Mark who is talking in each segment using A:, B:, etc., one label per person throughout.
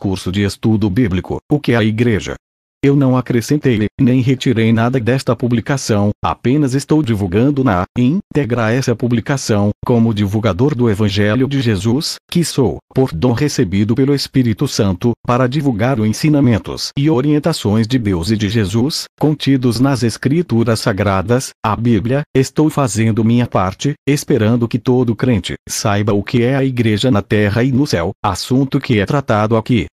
A: Curso de estudo bíblico, o que é a igreja? Eu não acrescentei nem retirei nada desta publicação, apenas estou divulgando na íntegra essa publicação, como divulgador do Evangelho de Jesus, que sou, por dom recebido pelo Espírito Santo, para divulgar os ensinamentos e orientações de Deus e de Jesus, contidos nas Escrituras Sagradas, a Bíblia. Estou fazendo minha parte, esperando que todo crente saiba o que é a igreja na terra e no céu, assunto que é tratado aqui.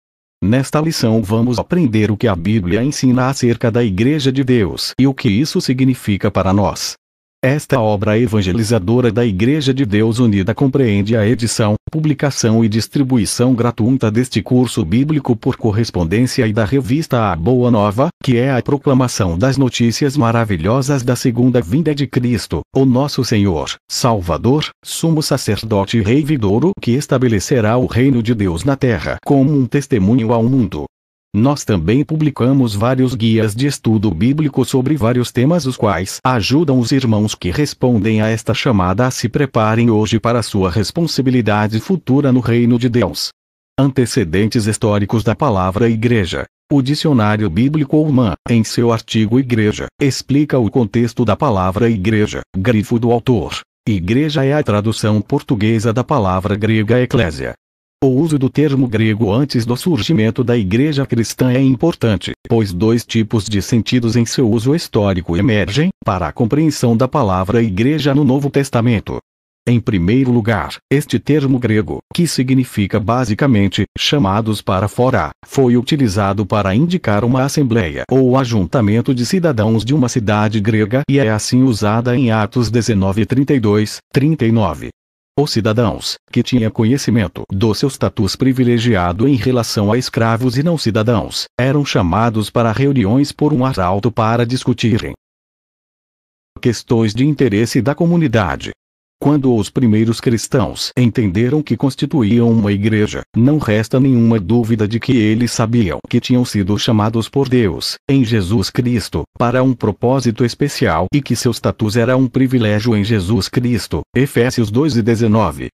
A: Nesta lição vamos aprender o que a Bíblia ensina acerca da Igreja de Deus e o que isso significa para nós. Esta obra evangelizadora da Igreja de Deus Unida compreende a edição, publicação e distribuição gratuita deste curso bíblico por correspondência e da revista A Boa Nova, que é a proclamação das notícias maravilhosas da segunda vinda de Cristo, o nosso Senhor, Salvador, Sumo Sacerdote e Rei vindouro, que estabelecerá o reino de Deus na terra como um testemunho ao mundo. Nós também publicamos vários guias de estudo bíblico sobre vários temas os quais ajudam os irmãos que respondem a esta chamada a se preparem hoje para sua responsabilidade futura no reino de Deus. Antecedentes históricos da palavra igreja. O Dicionário Bíblico Ulman, em seu artigo Igreja, explica o contexto da palavra igreja, grifo do autor. Igreja é a tradução portuguesa da palavra grega eclésia. O uso do termo grego antes do surgimento da igreja cristã é importante, pois dois tipos de sentidos em seu uso histórico emergem, para a compreensão da palavra igreja no Novo Testamento. Em primeiro lugar, este termo grego, que significa basicamente, chamados para fora, foi utilizado para indicar uma assembleia ou ajuntamento de cidadãos de uma cidade grega e é assim usada em Atos 19:32, 39. Os cidadãos, que tinham conhecimento do seu status privilegiado em relação a escravos e não cidadãos, eram chamados para reuniões por um arauto para discutirem questões de interesse da comunidade. Quando os primeiros cristãos entenderam que constituíam uma igreja, não resta nenhuma dúvida de que eles sabiam que tinham sido chamados por Deus, em Jesus Cristo, para um propósito especial e que seu status era um privilégio em Jesus Cristo. Efésios 2:19.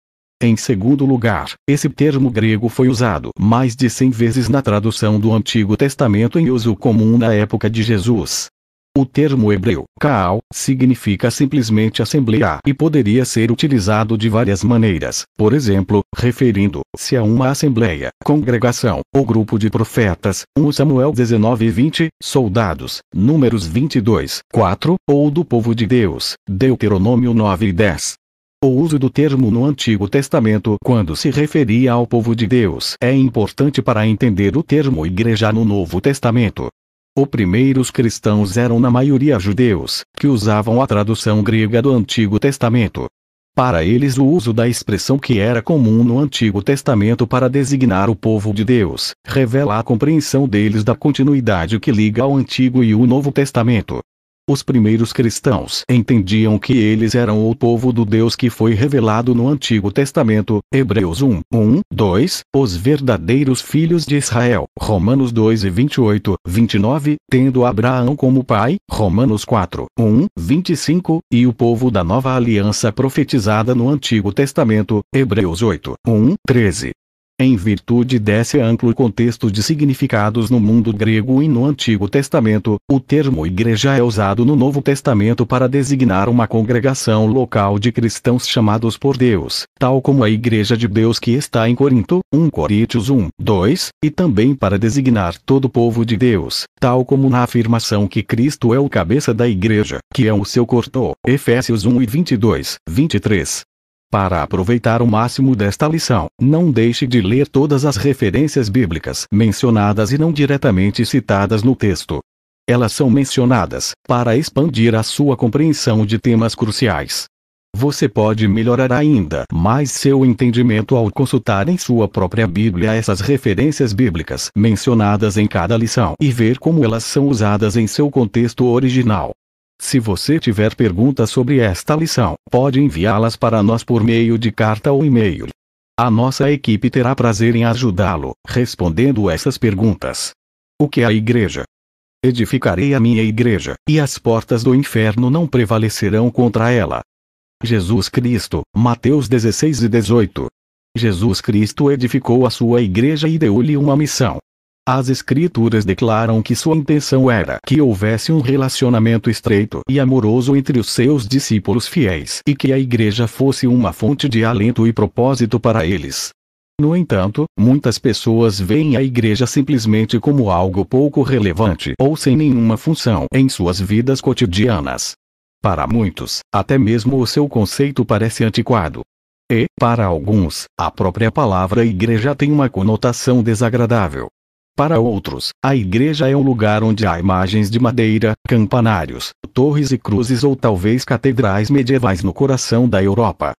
A: Em segundo lugar, esse termo grego foi usado mais de 100 vezes na tradução do Antigo Testamento em uso comum na época de Jesus. O termo hebreu, kaal, significa simplesmente assembleia e poderia ser utilizado de várias maneiras, por exemplo, referindo-se a uma assembleia, congregação, ou grupo de profetas, 1 Samuel 19:20, soldados, Números 22:4, ou do povo de Deus, Deuteronômio 9:10. O uso do termo no Antigo Testamento quando se referia ao povo de Deus é importante para entender o termo igreja no Novo Testamento. Os primeiros cristãos eram na maioria judeus, que usavam a tradução grega do Antigo Testamento. Para eles o uso da expressão que era comum no Antigo Testamento para designar o povo de Deus, revela a compreensão deles da continuidade que liga ao Antigo e o Novo Testamento. Os primeiros cristãos entendiam que eles eram o povo do Deus que foi revelado no Antigo Testamento, Hebreus 1:1, 2, os verdadeiros filhos de Israel, Romanos 2:28, 29, tendo Abraão como pai, Romanos 4:1, 25, e o povo da nova aliança profetizada no Antigo Testamento, Hebreus 8:1, 13. Em virtude desse amplo contexto de significados no mundo grego e no Antigo Testamento, o termo igreja é usado no Novo Testamento para designar uma congregação local de cristãos chamados por Deus, tal como a Igreja de Deus que está em Corinto, 1 Coríntios 1:2, e também para designar todo o povo de Deus, tal como na afirmação que Cristo é o cabeça da igreja, que é o seu corpo, Efésios 1:22, 23. Para aproveitar o máximo desta lição, não deixe de ler todas as referências bíblicas mencionadas e não diretamente citadas no texto. Elas são mencionadas para expandir a sua compreensão de temas cruciais. Você pode melhorar ainda mais seu entendimento ao consultar em sua própria Bíblia essas referências bíblicas mencionadas em cada lição e ver como elas são usadas em seu contexto original. Se você tiver perguntas sobre esta lição, pode enviá-las para nós por meio de carta ou e-mail. A nossa equipe terá prazer em ajudá-lo, respondendo essas perguntas. O que é a igreja? Edificarei a minha igreja, e as portas do inferno não prevalecerão contra ela. Jesus Cristo, Mateus 16:18. Jesus Cristo edificou a sua igreja e deu-lhe uma missão. As Escrituras declaram que sua intenção era que houvesse um relacionamento estreito e amoroso entre os seus discípulos fiéis e que a igreja fosse uma fonte de alento e propósito para eles. No entanto, muitas pessoas veem a igreja simplesmente como algo pouco relevante ou sem nenhuma função em suas vidas cotidianas. Para muitos, até mesmo o seu conceito parece antiquado. E, para alguns, a própria palavra igreja tem uma conotação desagradável. Para outros, a igreja é um lugar onde há imagens de madeira, campanários, torres e cruzes ou talvez catedrais medievais no coração da Europa.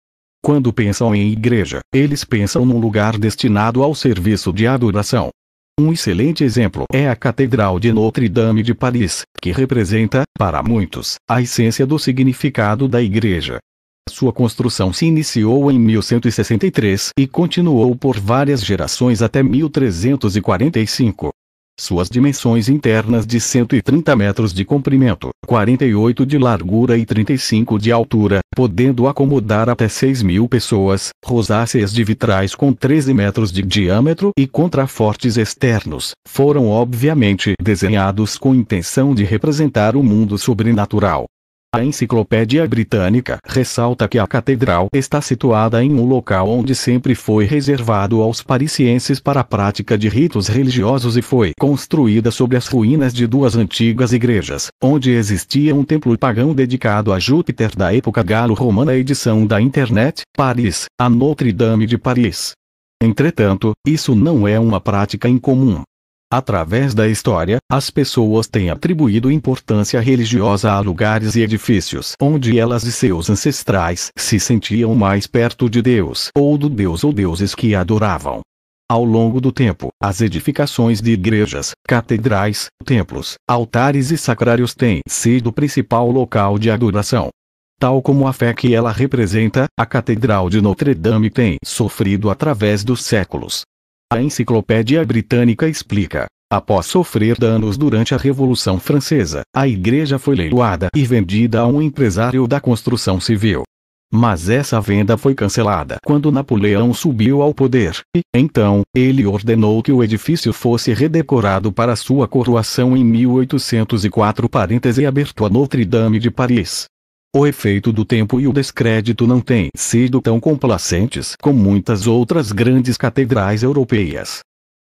A: Quando pensam em igreja, eles pensam num lugar destinado ao serviço de adoração. Um excelente exemplo é a Catedral de Notre Dame de Paris, que representa, para muitos, a essência do significado da igreja. Sua construção se iniciou em 1163 e continuou por várias gerações até 1345. Suas dimensões internas de 130 metros de comprimento, 48 de largura e 35 de altura, podendo acomodar até 6.000 pessoas, rosáceas de vitrais com 13 metros de diâmetro e contrafortes externos, foram obviamente desenhados com intenção de representar o mundo sobrenatural. A Enciclopédia Britânica ressalta que a catedral está situada em um local onde sempre foi reservado aos parisienses para a prática de ritos religiosos e foi construída sobre as ruínas de duas antigas igrejas, onde existia um templo pagão dedicado a Júpiter da época galo-romana. Edição da Internet, Paris, a Notre Dame de Paris. Entretanto, isso não é uma prática incomum. Através da história, as pessoas têm atribuído importância religiosa a lugares e edifícios onde elas e seus ancestrais se sentiam mais perto de Deus ou do Deus ou deuses que adoravam. Ao longo do tempo, as edificações de igrejas, catedrais, templos, altares e sacrários têm sido o principal local de adoração. Tal como a fé que ela representa, a Catedral de Notre Dame tem sofrido através dos séculos. A Enciclopédia Britânica explica: após sofrer danos durante a Revolução Francesa, a igreja foi leiloada e vendida a um empresário da construção civil. Mas essa venda foi cancelada quando Napoleão subiu ao poder, e, então, ele ordenou que o edifício fosse redecorado para sua coroação em 1804. Aberto a Notre Dame de Paris. O efeito do tempo e o descrédito não têm sido tão complacentes como muitas outras grandes catedrais europeias.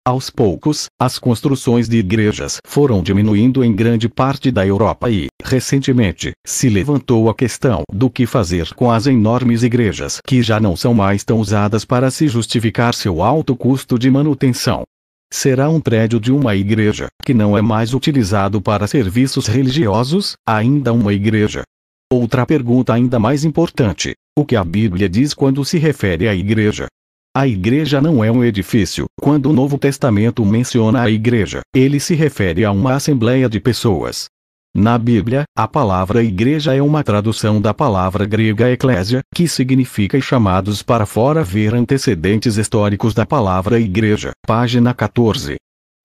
A: Aos poucos, as construções de igrejas foram diminuindo em grande parte da Europa e, recentemente, se levantou a questão do que fazer com as enormes igrejas que já não são mais tão usadas para se justificar seu alto custo de manutenção. Será um prédio de uma igreja, que não é mais utilizado para serviços religiosos, ainda uma igreja? Outra pergunta ainda mais importante: o que a Bíblia diz quando se refere à igreja? A igreja não é um edifício. Quando o Novo Testamento menciona a igreja, ele se refere a uma assembleia de pessoas. Na Bíblia, a palavra igreja é uma tradução da palavra grega eklésia, que significa chamados para fora. Ver antecedentes históricos da palavra igreja, página 14.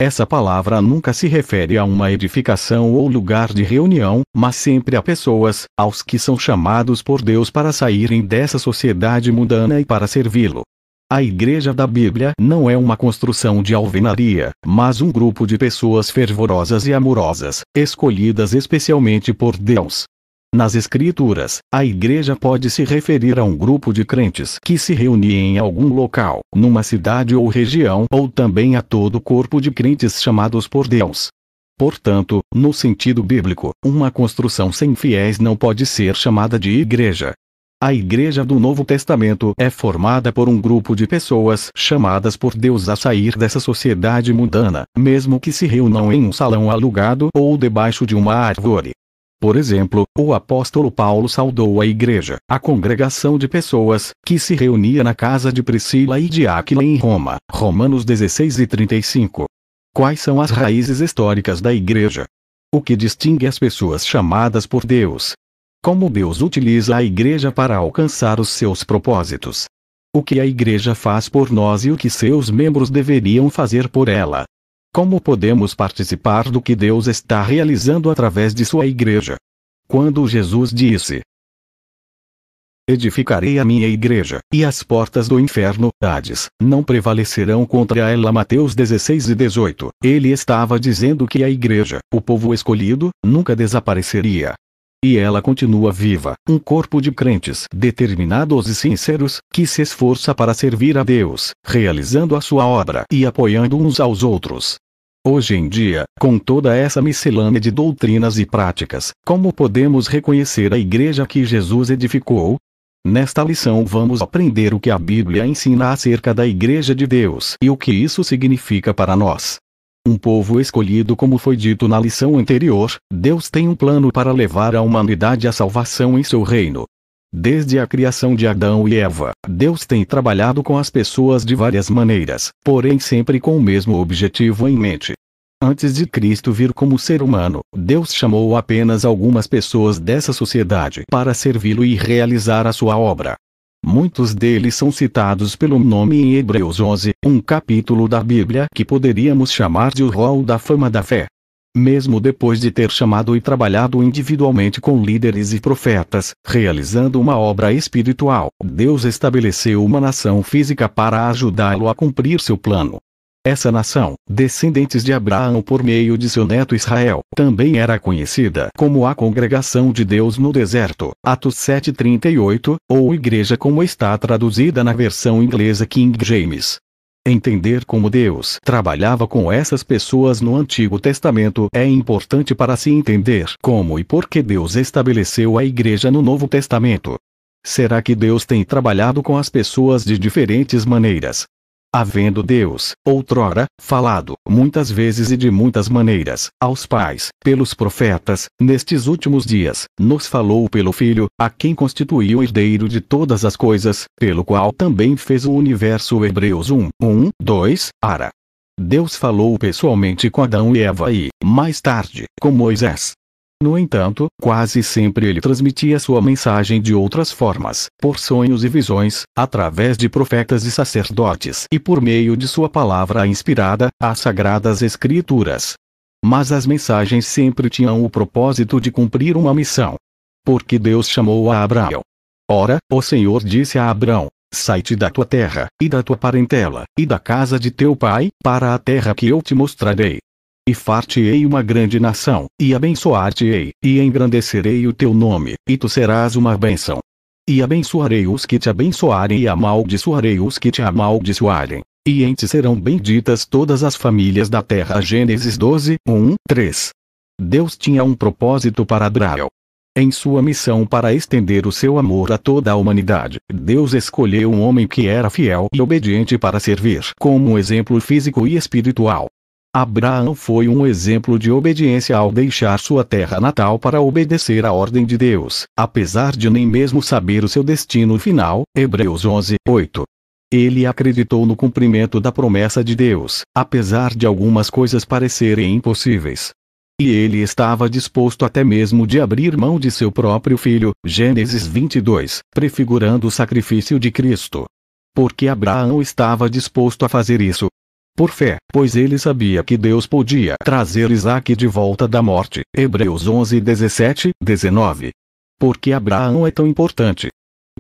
A: Essa palavra nunca se refere a uma edificação ou lugar de reunião, mas sempre a pessoas, aos que são chamados por Deus para saírem dessa sociedade mundana e para servi-lo. A igreja da Bíblia não é uma construção de alvenaria, mas um grupo de pessoas fervorosas e amorosas, escolhidas especialmente por Deus. Nas Escrituras, a igreja pode se referir a um grupo de crentes que se reúne em algum local, numa cidade ou região, ou também a todo o corpo de crentes chamados por Deus. Portanto, no sentido bíblico, uma construção sem fiéis não pode ser chamada de igreja. A igreja do Novo Testamento é formada por um grupo de pessoas chamadas por Deus a sair dessa sociedade mundana, mesmo que se reúnam em um salão alugado ou debaixo de uma árvore. Por exemplo, o apóstolo Paulo saudou a igreja, a congregação de pessoas, que se reunia na casa de Priscila e de Áquila em Roma, Romanos 16:35. Quais são as raízes históricas da igreja? O que distingue as pessoas chamadas por Deus? Como Deus utiliza a igreja para alcançar os seus propósitos? O que a igreja faz por nós e o que seus membros deveriam fazer por ela? Como podemos participar do que Deus está realizando através de sua igreja? Quando Jesus disse: Edificarei a minha igreja, e as portas do inferno, Hades, não prevalecerão contra ela. Mateus 16:18. Ele estava dizendo que a igreja, o povo escolhido, nunca desapareceria. E ela continua viva, um corpo de crentes determinados e sinceros, que se esforça para servir a Deus, realizando a sua obra e apoiando uns aos outros. Hoje em dia, com toda essa miscelânea de doutrinas e práticas, como podemos reconhecer a igreja que Jesus edificou? Nesta lição vamos aprender o que a Bíblia ensina acerca da Igreja de Deus e o que isso significa para nós. Um povo escolhido, como foi dito na lição anterior, Deus tem um plano para levar a humanidade à salvação em seu reino. Desde a criação de Adão e Eva, Deus tem trabalhado com as pessoas de várias maneiras, porém sempre com o mesmo objetivo em mente. Antes de Cristo vir como ser humano, Deus chamou apenas algumas pessoas dessa sociedade para servi-lo e realizar a sua obra. Muitos deles são citados pelo nome em Hebreus 11, um capítulo da Bíblia que poderíamos chamar de o rol da fama da fé. Mesmo depois de ter chamado e trabalhado individualmente com líderes e profetas, realizando uma obra espiritual, Deus estabeleceu uma nação física para ajudá-lo a cumprir seu plano. Essa nação, descendentes de Abraão por meio de seu neto Israel, também era conhecida como a Congregação de Deus no Deserto, Atos 7:38, ou Igreja como está traduzida na versão inglesa King James. Entender como Deus trabalhava com essas pessoas no Antigo Testamento é importante para se entender como e por que Deus estabeleceu a Igreja no Novo Testamento. Será que Deus tem trabalhado com as pessoas de diferentes maneiras? Havendo Deus, outrora, falado, muitas vezes e de muitas maneiras, aos pais, pelos profetas, nestes últimos dias, nos falou pelo Filho, a quem constituiu o herdeiro de todas as coisas, pelo qual também fez o universo. Hebreus 1:2, Ara. Deus falou pessoalmente com Adão e Eva e, mais tarde, com Moisés. No entanto, quase sempre ele transmitia sua mensagem de outras formas, por sonhos e visões, através de profetas e sacerdotes e por meio de sua palavra inspirada, as Sagradas Escrituras. Mas as mensagens sempre tinham o propósito de cumprir uma missão. Porque Deus chamou a Abraão. Ora, o Senhor disse a Abraão: sai-te da tua terra, e da tua parentela, e da casa de teu pai, para a terra que eu te mostrarei. E far-te-ei uma grande nação, e abençoar-te-ei, e engrandecerei o teu nome, e tu serás uma bênção. E abençoarei os que te abençoarem e amaldiçoarei os que te amaldiçoarem. E em ti serão benditas todas as famílias da terra. Gênesis 12:1-3. Deus tinha um propósito para Abraão. Em sua missão para estender o seu amor a toda a humanidade, Deus escolheu um homem que era fiel e obediente para servir como um exemplo físico e espiritual. Abraão foi um exemplo de obediência ao deixar sua terra natal para obedecer à ordem de Deus, apesar de nem mesmo saber o seu destino final. Hebreus 11:8. Ele acreditou no cumprimento da promessa de Deus, apesar de algumas coisas parecerem impossíveis. E ele estava disposto até mesmo de abrir mão de seu próprio filho, Gênesis 22, prefigurando o sacrifício de Cristo. Porque Abraão estava disposto a fazer isso? Por fé, pois ele sabia que Deus podia trazer Isaque de volta da morte. Hebreus 11:17-19. Por que Abraão é tão importante?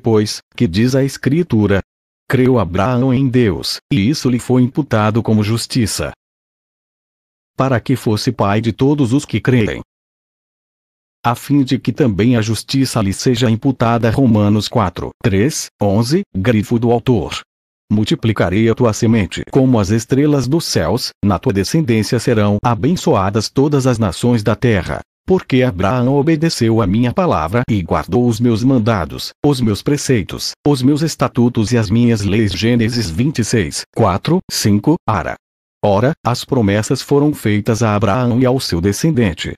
A: Pois, que diz a Escritura? Creu Abraão em Deus, e isso lhe foi imputado como justiça. Para que fosse pai de todos os que creem. A fim de que também a justiça lhe seja imputada. Romanos 4:3-11, grifo do autor. Multiplicarei a tua semente como as estrelas dos céus, na tua descendência serão abençoadas todas as nações da terra. Porque Abraão obedeceu a minha palavra e guardou os meus mandados, os meus preceitos, os meus estatutos e as minhas leis. Gênesis 26:4-5, Ara. Ora, as promessas foram feitas a Abraão e ao seu descendente.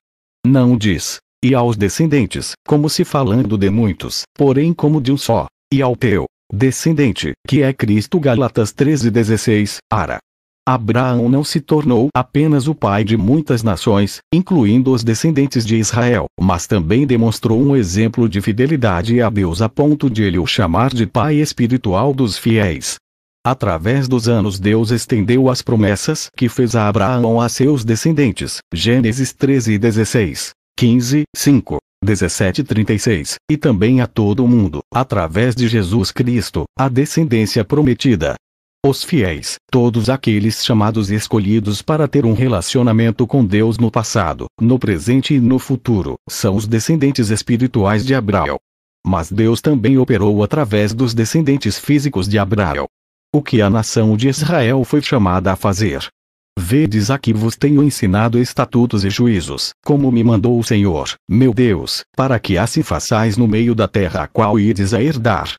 A: Não diz, e aos descendentes, como se falando de muitos, porém como de um só, e ao teu descendente, que é Cristo. Gálatas 13:16, Ara. Abraão não se tornou apenas o pai de muitas nações, incluindo os descendentes de Israel, mas também demonstrou um exemplo de fidelidade a Deus a ponto de ele o chamar de pai espiritual dos fiéis. Através dos anos Deus estendeu as promessas que fez a Abraão a seus descendentes. Gênesis 13:16, 15:5, 17:36, e também a todo o mundo, através de Jesus Cristo, a descendência prometida. Os fiéis, todos aqueles chamados e escolhidos para ter um relacionamento com Deus no passado, no presente e no futuro, são os descendentes espirituais de Abraão. Mas Deus também operou através dos descendentes físicos de Abraão. O que a nação de Israel foi chamada a fazer. Vedes aqui vos tenho ensinado estatutos e juízos, como me mandou o Senhor, meu Deus, para que assim façais no meio da terra a qual ides a herdar.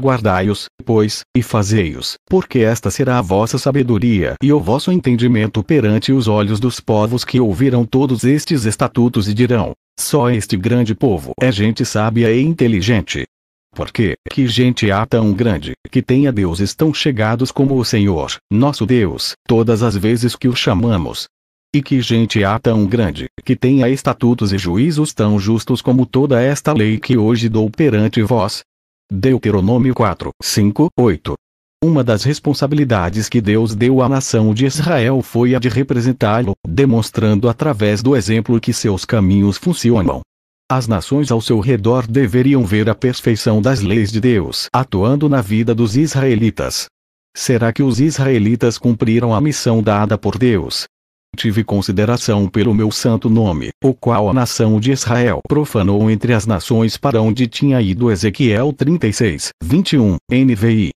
A: Guardai-os, pois, e fazei-os, porque esta será a vossa sabedoria e o vosso entendimento perante os olhos dos povos que ouvirão todos estes estatutos e dirão: só este grande povo é gente sábia e inteligente. Porque, que gente há tão grande, que tenha deuses tão chegados como o Senhor, nosso Deus, todas as vezes que o chamamos. E que gente há tão grande, que tenha estatutos e juízos tão justos como toda esta lei que hoje dou perante vós. Deuteronômio 4, 5, 8. Uma das responsabilidades que Deus deu à nação de Israel foi a de representá-lo, demonstrando através do exemplo que seus caminhos funcionam. As nações ao seu redor deveriam ver a perfeição das leis de Deus atuando na vida dos israelitas. Será que os israelitas cumpriram a missão dada por Deus? Tive consideração pelo meu santo nome, o qual a nação de Israel profanou entre as nações para onde tinha ido. Ezequiel 36, 21, NVI.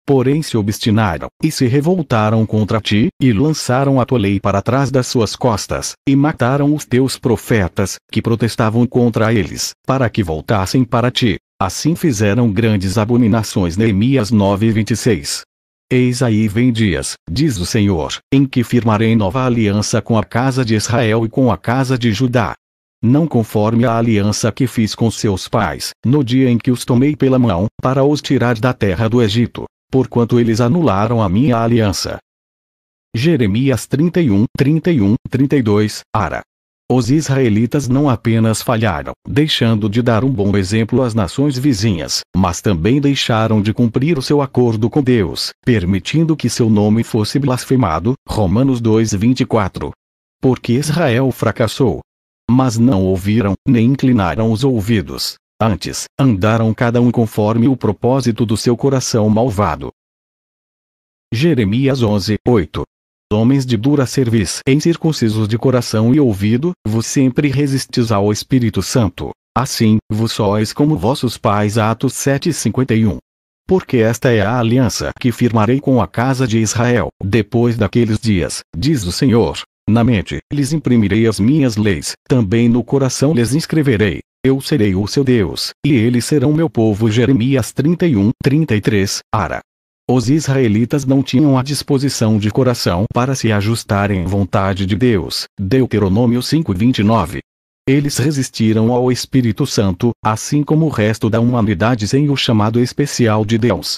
A: Porém se obstinaram, e se revoltaram contra ti, e lançaram a tua lei para trás das suas costas, e mataram os teus profetas, que protestavam contra eles, para que voltassem para ti. Assim fizeram grandes abominações. Neemias 9, 26. Eis aí vem dias, diz o Senhor, em que firmarei nova aliança com a casa de Israel e com a casa de Judá. Não conforme a aliança que fiz com seus pais, no dia em que os tomei pela mão, para os tirar da terra do Egito, porquanto eles anularam a minha aliança. Jeremias 31, 31, 32, Ara. Os israelitas não apenas falharam, deixando de dar um bom exemplo às nações vizinhas, mas também deixaram de cumprir o seu acordo com Deus, permitindo que seu nome fosse blasfemado. Romanos 2, 24. Porque Israel fracassou. Mas não ouviram, nem inclinaram os ouvidos. Antes, andaram cada um conforme o propósito do seu coração malvado. Jeremias 11, 8. Homens de dura cerviz, incircuncisos de coração e ouvido, vos sempre resistis ao Espírito Santo. Assim, vos sois como vossos pais. Atos 7:51. Porque esta é a aliança que firmarei com a casa de Israel, depois daqueles dias, diz o Senhor. Na mente lhes imprimirei as minhas leis, também no coração lhes inscreverei. Eu serei o seu Deus, e eles serão meu povo. Jeremias 31, 33, Ara. Os israelitas não tinham a disposição de coração para se ajustarem à vontade de Deus. Deuteronômio 5:29. Eles resistiram ao Espírito Santo, assim como o resto da humanidade sem o chamado especial de Deus.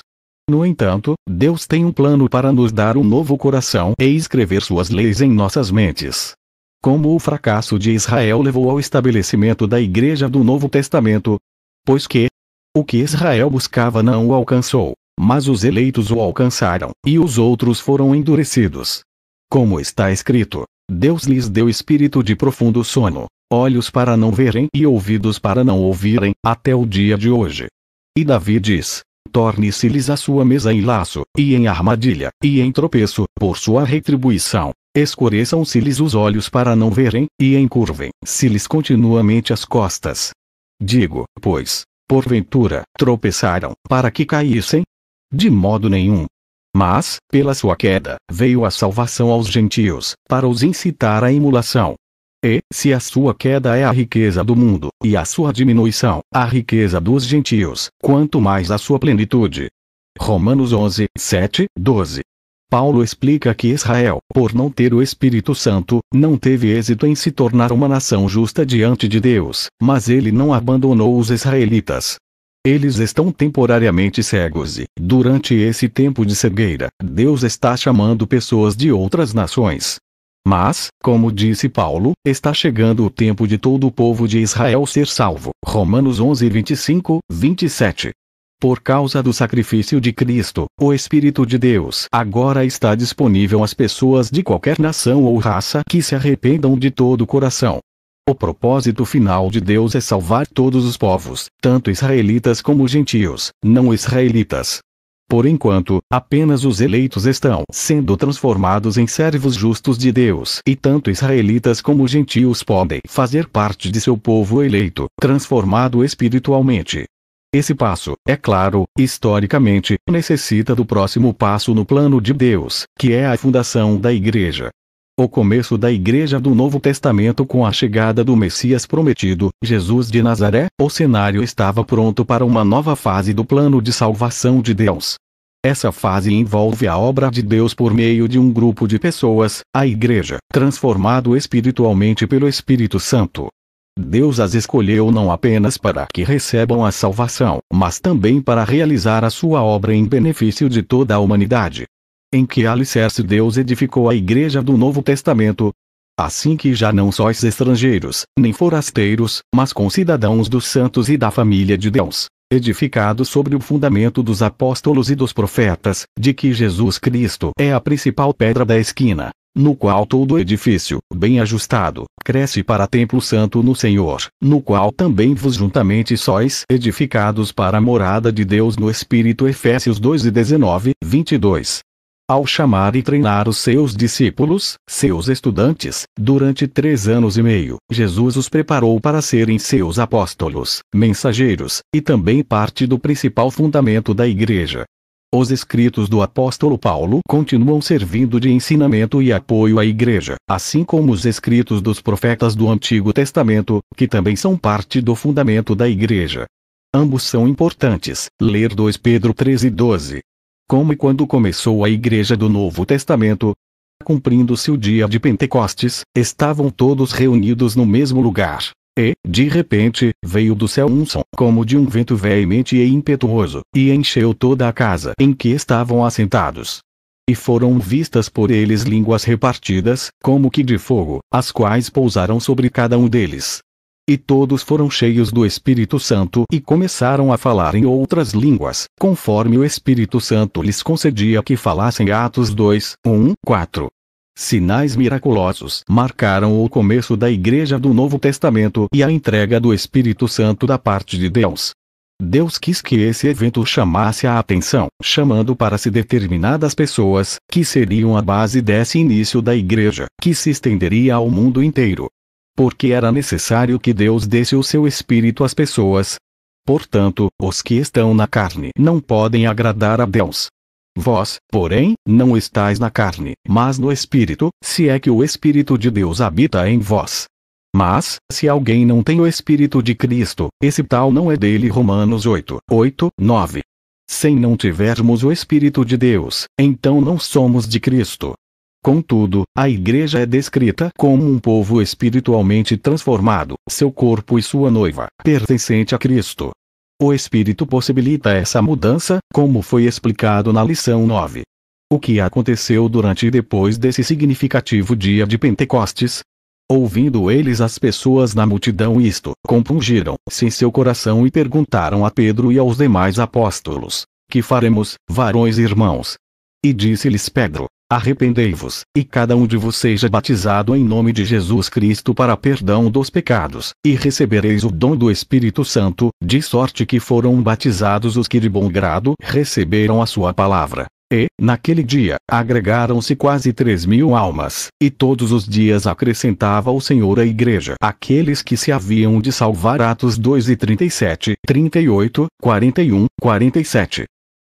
A: No entanto, Deus tem um plano para nos dar um novo coração e escrever suas leis em nossas mentes. Como o fracasso de Israel levou ao estabelecimento da Igreja do Novo Testamento? Pois que o que Israel buscava não o alcançou, mas os eleitos o alcançaram, e os outros foram endurecidos. Como está escrito, Deus lhes deu espírito de profundo sono, olhos para não verem e ouvidos para não ouvirem, até o dia de hoje. E Davi diz: torne-se-lhes a sua mesa em laço, e em armadilha, e em tropeço, por sua retribuição. Escureçam-se-lhes os olhos para não verem, e encurvem-se-lhes continuamente as costas. Digo, pois, porventura, tropeçaram, para que caíssem? De modo nenhum. Mas, pela sua queda, veio a salvação aos gentios, para os incitar à emulação. E, se a sua queda é a riqueza do mundo, e a sua diminuição, a riqueza dos gentios, quanto mais a sua plenitude. Romanos 11, 7, 12. Paulo explica que Israel, por não ter o Espírito Santo, não teve êxito em se tornar uma nação justa diante de Deus, mas ele não abandonou os israelitas. Eles estão temporariamente cegos e, durante esse tempo de cegueira, Deus está chamando pessoas de outras nações. Mas, como disse Paulo, está chegando o tempo de todo o povo de Israel ser salvo. Romanos 11, 25, 27. Por causa do sacrifício de Cristo, o Espírito de Deus agora está disponível às pessoas de qualquer nação ou raça que se arrependam de todo o coração. O propósito final de Deus é salvar todos os povos, tanto israelitas como gentios, não israelitas. Por enquanto, apenas os eleitos estão sendo transformados em servos justos de Deus, e tanto israelitas como gentios podem fazer parte de seu povo eleito, transformado espiritualmente. Esse passo, é claro, historicamente, necessita do próximo passo no plano de Deus, que é a fundação da Igreja. O começo da Igreja do Novo Testamento com a chegada do Messias prometido, Jesus de Nazaré, o cenário estava pronto para uma nova fase do plano de salvação de Deus. Essa fase envolve a obra de Deus por meio de um grupo de pessoas, a Igreja, transformado espiritualmente pelo Espírito Santo. Deus as escolheu não apenas para que recebam a salvação, mas também para realizar a sua obra em benefício de toda a humanidade. Em que alicerce Deus edificou a Igreja do Novo Testamento? Assim que já não sois estrangeiros, nem forasteiros, mas concidadãos dos santos e da família de Deus, edificados sobre o fundamento dos apóstolos e dos profetas, de que Jesus Cristo é a principal pedra da esquina, no qual todo o edifício, bem ajustado, cresce para templo santo no Senhor, no qual também vos juntamente sois edificados para a morada de Deus no Espírito. Efésios 2:19, 22. Ao chamar e treinar os seus discípulos, seus estudantes, durante 3 anos e meio, Jesus os preparou para serem seus apóstolos, mensageiros, e também parte do principal fundamento da Igreja. Os escritos do apóstolo Paulo continuam servindo de ensinamento e apoio à Igreja, assim como os escritos dos profetas do Antigo Testamento, que também são parte do fundamento da Igreja. Ambos são importantes. Ler 2 Pedro 13:12. Como e quando começou a Igreja do Novo Testamento? Cumprindo-se o dia de Pentecostes, estavam todos reunidos no mesmo lugar. E, de repente, veio do céu um som, como de um vento veemente e impetuoso, e encheu toda a casa em que estavam assentados. E foram vistas por eles línguas repartidas, como que de fogo, as quais pousaram sobre cada um deles. E todos foram cheios do Espírito Santo e começaram a falar em outras línguas, conforme o Espírito Santo lhes concedia que falassem. Atos 2:1-4. Sinais miraculosos marcaram o começo da Igreja do Novo Testamento e a entrega do Espírito Santo da parte de Deus. Deus quis que esse evento chamasse a atenção, chamando para si determinadas pessoas, que seriam a base desse início da Igreja, que se estenderia ao mundo inteiro. Porque era necessário que Deus desse o seu Espírito às pessoas. Portanto, os que estão na carne não podem agradar a Deus. Vós, porém, não estáis na carne, mas no Espírito, se é que o Espírito de Deus habita em vós. Mas, se alguém não tem o Espírito de Cristo, esse tal não é dele. Romanos 8:8-9. Se não tivermos o Espírito de Deus, então não somos de Cristo. Contudo, a Igreja é descrita como um povo espiritualmente transformado, seu corpo e sua noiva, pertencente a Cristo. O Espírito possibilita essa mudança, como foi explicado na lição 9. O que aconteceu durante e depois desse significativo dia de Pentecostes? Ouvindo eles as pessoas na multidão isto, compungiram-se em seu coração e perguntaram a Pedro e aos demais apóstolos: Que faremos, varões e irmãos? E disse-lhes Pedro: Arrependei-vos, e cada um de vos seja batizado em nome de Jesus Cristo para perdão dos pecados, e recebereis o dom do Espírito Santo, de sorte que foram batizados os que de bom grado receberam a sua palavra. E, naquele dia, agregaram-se quase 3.000 almas, e todos os dias acrescentava o Senhor à Igreja aqueles que se haviam de salvar. Atos 2:37, 38, 41, 47.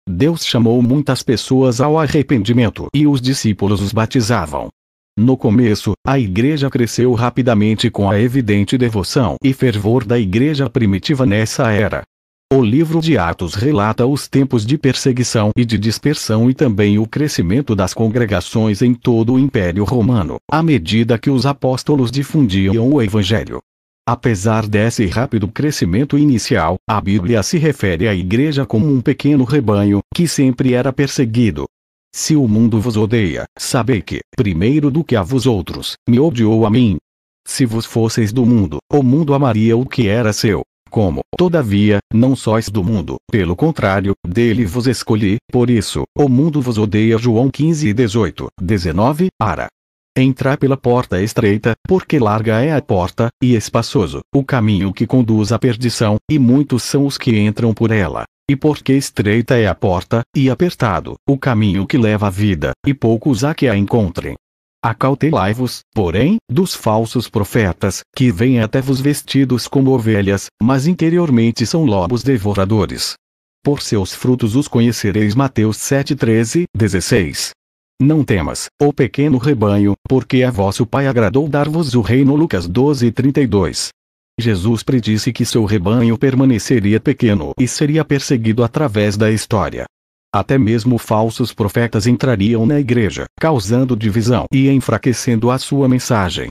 A: Deus chamou muitas pessoas ao arrependimento e os discípulos os batizavam. No começo, a Igreja cresceu rapidamente com a evidente devoção e fervor da Igreja primitiva nessa era. O livro de Atos relata os tempos de perseguição e de dispersão e também o crescimento das congregações em todo o Império Romano, à medida que os apóstolos difundiam o Evangelho. Apesar desse rápido crescimento inicial, a Bíblia se refere à Igreja como um pequeno rebanho, que sempre era perseguido. Se o mundo vos odeia, sabei que, primeiro do que a vós outros, me odiou a mim. Se vos fosseis do mundo, o mundo amaria o que era seu. Como, todavia, não sois do mundo, pelo contrário, dele vos escolhi, por isso, o mundo vos odeia. João 15:18, 19, Ara. Entrai pela porta estreita, porque larga é a porta, e espaçoso o caminho que conduz à perdição, e muitos são os que entram por ela. E porque estreita é a porta, e apertado o caminho que leva à vida, e poucos há que a encontrem. Acautelai-vos, porém, dos falsos profetas, que vêm até vos vestidos como ovelhas, mas interiormente são lobos devoradores. Por seus frutos os conhecereis. Mateus 7:13-16. Não temas, ó pequeno rebanho, porque a vosso Pai agradou dar-vos o reino. Lucas 12:32. Jesus predisse que seu rebanho permaneceria pequeno e seria perseguido através da história. Até mesmo falsos profetas entrariam na igreja, causando divisão e enfraquecendo a sua mensagem.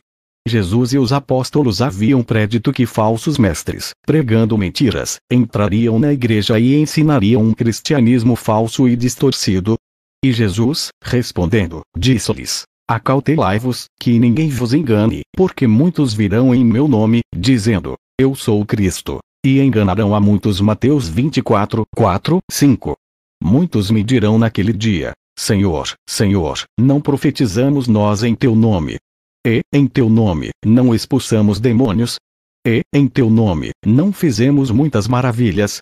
A: Jesus e os apóstolos haviam predito que falsos mestres, pregando mentiras, entrariam na igreja e ensinariam um cristianismo falso e distorcido. E Jesus, respondendo, disse-lhes: Acautelai-vos, que ninguém vos engane, porque muitos virão em meu nome, dizendo: Eu sou o Cristo, e enganarão a muitos. Mateus 24:4-5. Muitos me dirão naquele dia: Senhor, Senhor, não profetizamos nós em teu nome? E, em teu nome, não expulsamos demônios? E, em teu nome, não fizemos muitas maravilhas?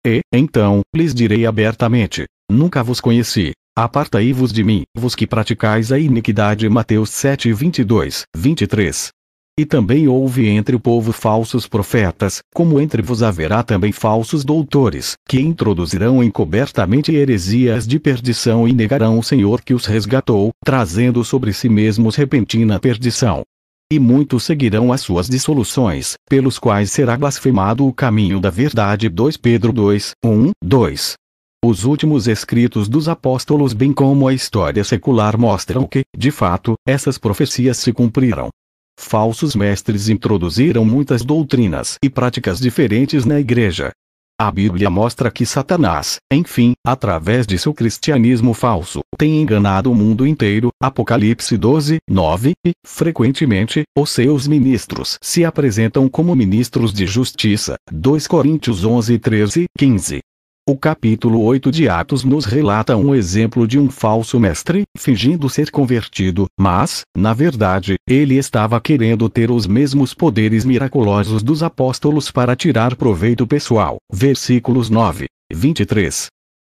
A: E, então, lhes direi abertamente: Nunca vos conheci. Apartai-vos de mim, vos que praticais a iniquidade. Mateus 7:22-23. E também houve entre o povo falsos profetas, como entre vos haverá também falsos doutores, que introduzirão encobertamente heresias de perdição e negarão o Senhor que os resgatou, trazendo sobre si mesmos repentina perdição. E muitos seguirão as suas dissoluções, pelos quais será blasfemado o caminho da verdade. 2 Pedro 2:1-2. Os últimos escritos dos apóstolos, bem como a história secular, mostram que, de fato, essas profecias se cumpriram. Falsos mestres introduziram muitas doutrinas e práticas diferentes na igreja. A Bíblia mostra que Satanás, enfim, através de seu cristianismo falso, tem enganado o mundo inteiro. Apocalipse 12:9. E, frequentemente, os seus ministros se apresentam como ministros de justiça. 2 Coríntios 11:13-15. O capítulo 8 de Atos nos relata um exemplo de um falso mestre, fingindo ser convertido, mas, na verdade, ele estava querendo ter os mesmos poderes miraculosos dos apóstolos para tirar proveito pessoal. Versículos 9-23.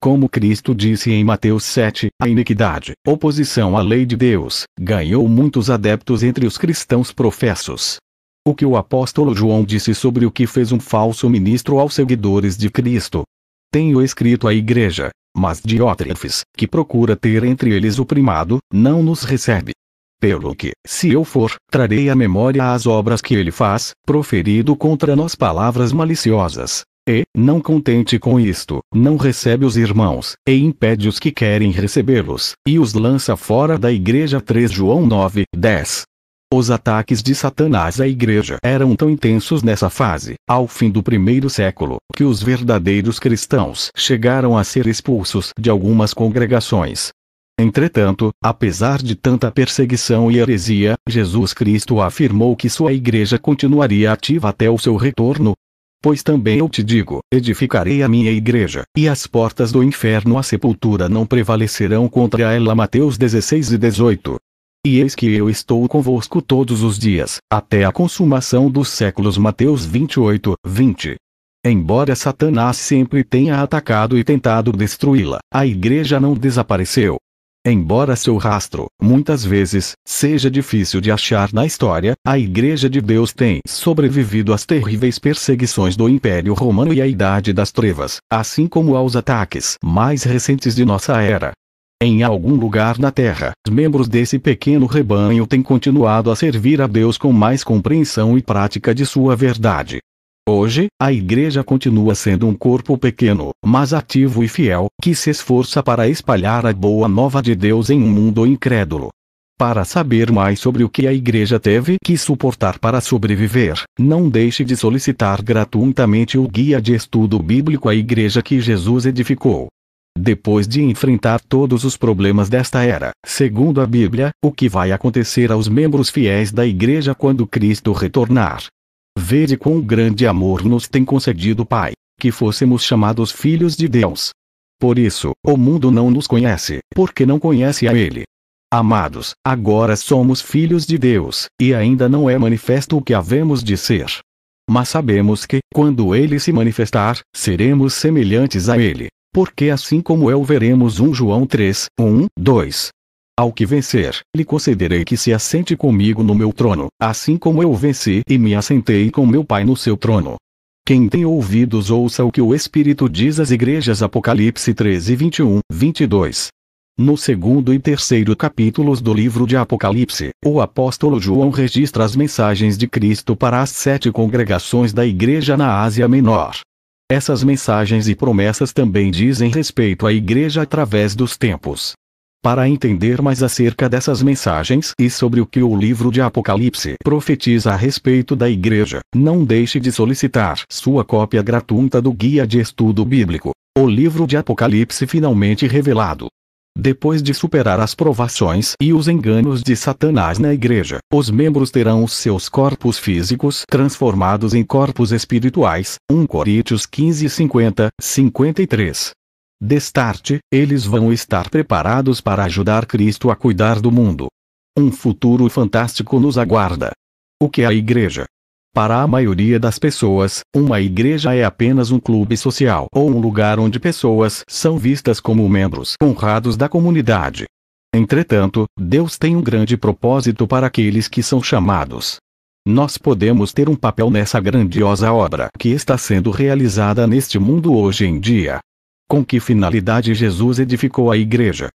A: Como Cristo disse em Mateus 7, a iniquidade, oposição à lei de Deus, ganhou muitos adeptos entre os cristãos professos. O que o apóstolo João disse sobre o que fez um falso ministro aos seguidores de Cristo? Tenho escrito à igreja, mas Diótrefes, que procura ter entre eles o primado, não nos recebe. Pelo que, se eu for, trarei à memória as obras que ele faz, proferido contra nós palavras maliciosas. E, não contente com isto, não recebe os irmãos, e impede os que querem recebê-los, e os lança fora da igreja. 3 João 9:10. Os ataques de Satanás à igreja eram tão intensos nessa fase, ao fim do primeiro século, que os verdadeiros cristãos chegaram a ser expulsos de algumas congregações. Entretanto, apesar de tanta perseguição e heresia, Jesus Cristo afirmou que sua igreja continuaria ativa até o seu retorno. Pois também eu te digo, edificarei a minha igreja, e as portas do inferno, a sepultura, não prevalecerão contra ela. Mateus 16:18. E eis que eu estou convosco todos os dias, até a consumação dos séculos. Mateus 28:20. Embora Satanás sempre tenha atacado e tentado destruí-la, a igreja não desapareceu. Embora seu rastro, muitas vezes, seja difícil de achar na história, a Igreja de Deus tem sobrevivido às terríveis perseguições do Império Romano e à Idade das Trevas, assim como aos ataques mais recentes de nossa era. Em algum lugar na Terra, os membros desse pequeno rebanho têm continuado a servir a Deus com mais compreensão e prática de sua verdade. Hoje, a Igreja continua sendo um corpo pequeno, mas ativo e fiel, que se esforça para espalhar a boa nova de Deus em um mundo incrédulo. Para saber mais sobre o que a Igreja teve que suportar para sobreviver, não deixe de solicitar gratuitamente o Guia de Estudo Bíblico à Igreja que Jesus edificou. Depois de enfrentar todos os problemas desta era, segundo a Bíblia, o que vai acontecer aos membros fiéis da Igreja quando Cristo retornar? Vede quão grande amor nos tem concedido o Pai, que fôssemos chamados filhos de Deus. Por isso, o mundo não nos conhece, porque não conhece a Ele. Amados, agora somos filhos de Deus, e ainda não é manifesto o que havemos de ser. Mas sabemos que, quando Ele se manifestar, seremos semelhantes a Ele. Porque assim como o veremos. 1 João 3, 1, 2. Ao que vencer, lhe concederei que se assente comigo no meu trono, assim como eu venci e me assentei com meu Pai no seu trono. Quem tem ouvidos ouça o que o Espírito diz às igrejas. Apocalipse 13, 21, 22. No segundo e terceiro capítulos do livro de Apocalipse, o apóstolo João registra as mensagens de Cristo para as 7 congregações da igreja na Ásia Menor. Essas mensagens e promessas também dizem respeito à igreja através dos tempos. Para entender mais acerca dessas mensagens e sobre o que o livro de Apocalipse profetiza a respeito da igreja, não deixe de solicitar sua cópia gratuita do Guia de Estudo Bíblico, o livro de Apocalipse finalmente revelado. Depois de superar as provações e os enganos de Satanás na igreja, os membros terão os seus corpos físicos transformados em corpos espirituais. 1 Coríntios 15, 50, 53. Destarte, eles vão estar preparados para ajudar Cristo a cuidar do mundo. Um futuro fantástico nos aguarda. O que é a igreja? Para a maioria das pessoas, uma igreja é apenas um clube social ou um lugar onde pessoas são vistas como membros honrados da comunidade. Entretanto, Deus tem um grande propósito para aqueles que são chamados. Nós podemos ter um papel nessa grandiosa obra que está sendo realizada neste mundo hoje em dia. Com que finalidade Jesus edificou a igreja?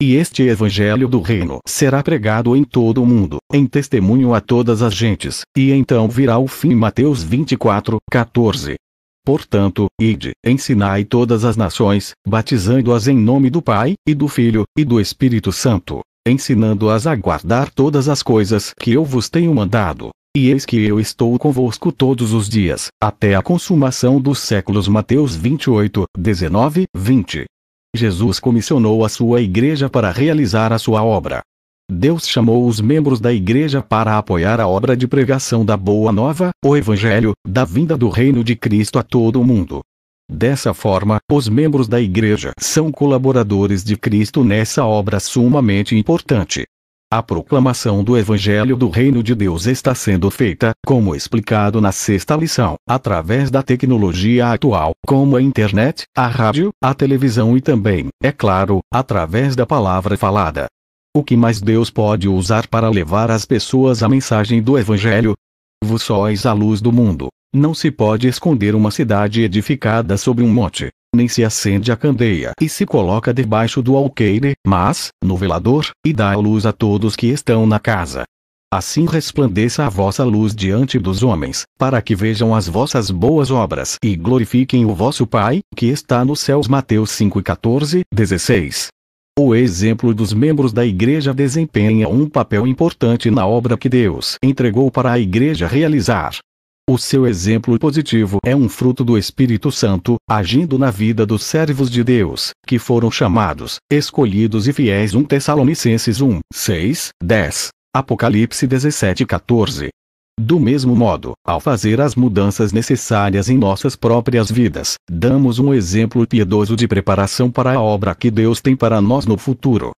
A: E este evangelho do reino será pregado em todo o mundo, em testemunho a todas as gentes, e então virá o fim. Mateus 24, 14. Portanto, ide, ensinai todas as nações, batizando-as em nome do Pai, e do Filho, e do Espírito Santo, ensinando-as a guardar todas as coisas que eu vos tenho mandado. E eis que eu estou convosco todos os dias, até a consumação dos séculos. Mateus 28, 19, 20. Jesus comissionou a sua igreja para realizar a sua obra. Deus chamou os membros da igreja para apoiar a obra de pregação da Boa Nova, o Evangelho, da vinda do reino de Cristo a todo o mundo. Dessa forma, os membros da igreja são colaboradores de Cristo nessa obra sumamente importante. A proclamação do Evangelho do Reino de Deus está sendo feita, como explicado na 6ª lição, através da tecnologia atual, como a internet, a rádio, a televisão e também, é claro, através da palavra falada. O que mais Deus pode usar para levar às pessoas a mensagem do Evangelho? Vós sois a luz do mundo. Não se pode esconder uma cidade edificada sobre um monte. Nem se acende a candeia e se coloca debaixo do alqueire, mas, no velador, e dá a luz a todos que estão na casa. Assim resplandeça a vossa luz diante dos homens, para que vejam as vossas boas obras e glorifiquem o vosso Pai, que está nos céus. Mateus 5, 14, 16. O exemplo dos membros da igreja desempenha um papel importante na obra que Deus entregou para a igreja realizar. O seu exemplo positivo é um fruto do Espírito Santo, agindo na vida dos servos de Deus, que foram chamados, escolhidos e fiéis. 1 Tessalonicenses 1, 6, 10. Apocalipse 17, 14. Do mesmo modo, ao fazer as mudanças necessárias em nossas próprias vidas, damos um exemplo piedoso de preparação para a obra que Deus tem para nós no futuro.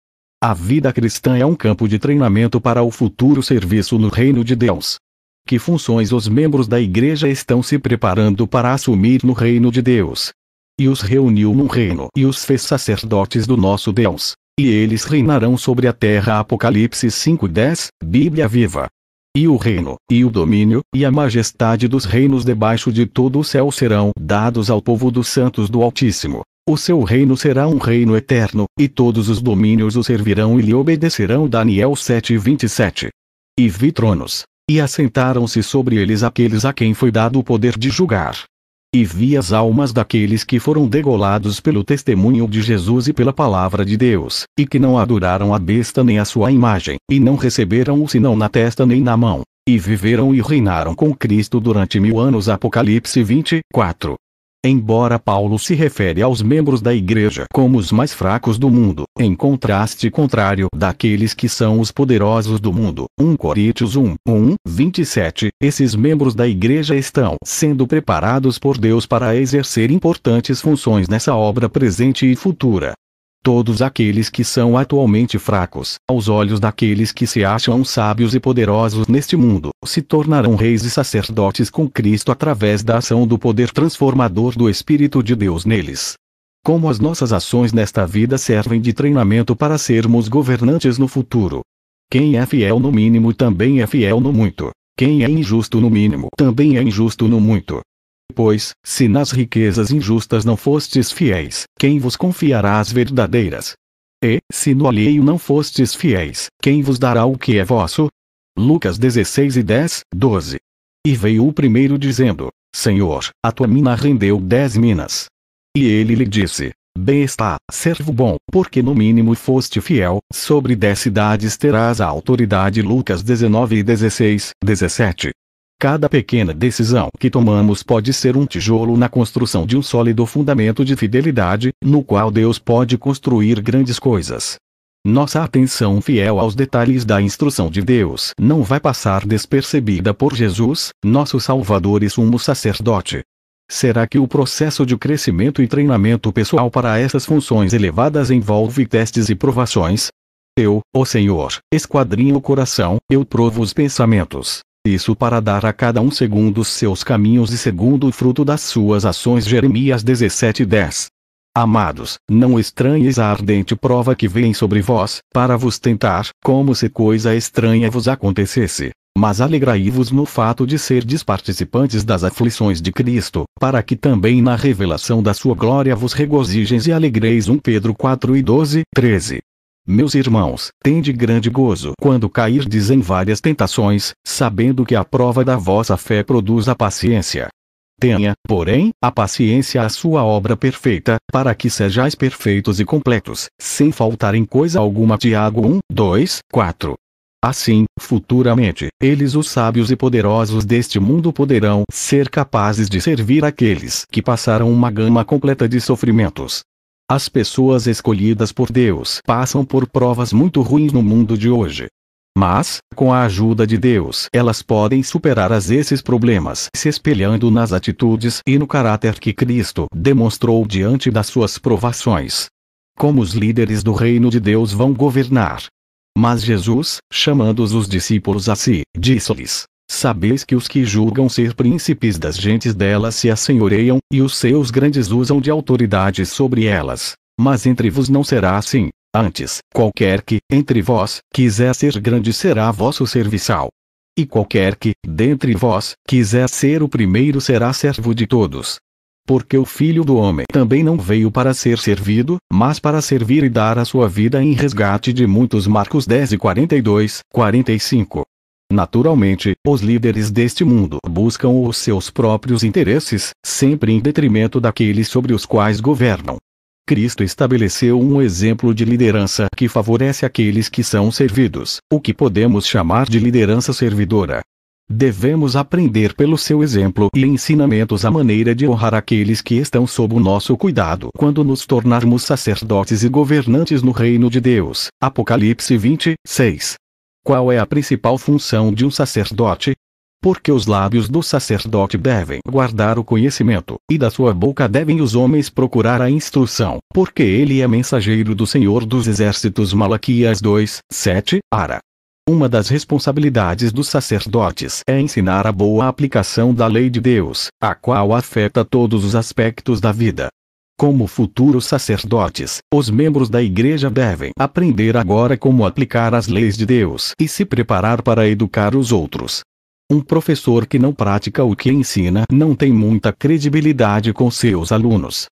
A: A vida cristã é um campo de treinamento para o futuro serviço no reino de Deus. Que funções os membros da igreja estão se preparando para assumir no reino de Deus? E os reuniu num reino e os fez sacerdotes do nosso Deus, e eles reinarão sobre a terra. Apocalipse 5:10, Bíblia Viva. E o reino, e o domínio, e a majestade dos reinos debaixo de todo o céu serão dados ao povo dos santos do Altíssimo. O seu reino será um reino eterno, e todos os domínios o servirão e lhe obedecerão. Daniel 7:27. E vi tronos. E assentaram-se sobre eles aqueles a quem foi dado o poder de julgar. E vi as almas daqueles que foram degolados pelo testemunho de Jesus e pela palavra de Deus, e que não adoraram a besta nem a sua imagem, e não receberam o sinal na testa nem na mão, e viveram e reinaram com Cristo durante 1000 anos. Apocalipse 24. Embora Paulo se refere aos membros da igreja como os mais fracos do mundo, em contraste contrário daqueles que são os poderosos do mundo, 1 Coríntios 1, 27, esses membros da igreja estão sendo preparados por Deus para exercer importantes funções nessa obra presente e futura. todos aqueles que são atualmente fracos, aos olhos daqueles que se acham sábios e poderosos neste mundo, se tornarão reis e sacerdotes com Cristo através da ação do poder transformador do Espírito de Deus neles. Como as nossas ações nesta vida servem de treinamento para sermos governantes no futuro. Quem é fiel no mínimo também é fiel no muito. Quem é injusto no mínimo também é injusto no muito. Pois, se nas riquezas injustas não fostes fiéis, quem vos confiará as verdadeiras? E, se no alheio não fostes fiéis, quem vos dará o que é vosso? Lucas 16:10, 12. E veio o primeiro dizendo: Senhor, a tua mina rendeu 10 minas. E ele lhe disse: Bem está, servo bom, porque no mínimo foste fiel, sobre 10 cidades terás a autoridade. Lucas 19:16, 17. Cada pequena decisão que tomamos pode ser um tijolo na construção de um sólido fundamento de fidelidade, no qual Deus pode construir grandes coisas. Nossa atenção fiel aos detalhes da instrução de Deus não vai passar despercebida por Jesus, nosso Salvador e sumo sacerdote. Será que o processo de crescimento e treinamento pessoal para essas funções elevadas envolve testes e provações? Eu, ó Senhor, esquadrinho o coração, eu provo os pensamentos. Isso para dar a cada um segundo os seus caminhos e segundo o fruto das suas ações. Jeremias 17:10. Amados, não estranheis a ardente prova que vem sobre vós, para vos tentar, como se coisa estranha vos acontecesse. Mas alegrai-vos no fato de serdes participantes das aflições de Cristo, para que também na revelação da sua glória vos regozijeis e alegreis. 1 Pedro 4:12, 13. Meus irmãos, tende grande gozo quando cairdes em várias tentações, sabendo que a prova da vossa fé produz a paciência. Tenha, porém, a paciência a sua obra perfeita, para que sejais perfeitos e completos, sem faltar em coisa alguma. Tiago 1:2, 4. Assim, futuramente, eles os sábios e poderosos deste mundo poderão ser capazes de servir aqueles que passaram uma gama completa de sofrimentos. As pessoas escolhidas por Deus passam por provas muito ruins no mundo de hoje. Mas, com a ajuda de Deus, elas podem superar esses problemas se espelhando nas atitudes e no caráter que Cristo demonstrou diante das suas provações. Como os líderes do reino de Deus vão governar? Mas Jesus, chamando os discípulos a si, disse-lhes: Sabeis que os que julgam ser príncipes das gentes delas se assenhoreiam, e os seus grandes usam de autoridade sobre elas. Mas entre vos não será assim. Antes, qualquer que, entre vós, quiser ser grande será vosso serviçal. E qualquer que, dentre vós, quiser ser o primeiro será servo de todos. Porque o Filho do Homem também não veio para ser servido, mas para servir e dar a sua vida em resgate de muitos. Marcos 10:42, 45. Naturalmente, os líderes deste mundo buscam os seus próprios interesses, sempre em detrimento daqueles sobre os quais governam. Cristo estabeleceu um exemplo de liderança que favorece aqueles que são servidos, o que podemos chamar de liderança servidora. Devemos aprender pelo seu exemplo e ensinamentos a maneira de honrar aqueles que estão sob o nosso cuidado quando nos tornarmos sacerdotes e governantes no reino de Deus. Apocalipse 20:6. Qual é a principal função de um sacerdote? Porque os lábios do sacerdote devem guardar o conhecimento, e da sua boca devem os homens procurar a instrução, porque ele é mensageiro do Senhor dos Exércitos. Malaquias 2:7, Ara. Uma das responsabilidades dos sacerdotes é ensinar a boa aplicação da lei de Deus, a qual afeta todos os aspectos da vida. Como futuros sacerdotes, os membros da igreja devem aprender agora como aplicar as leis de Deus e se preparar para educar os outros. Um professor que não pratica o que ensina não tem muita credibilidade com seus alunos.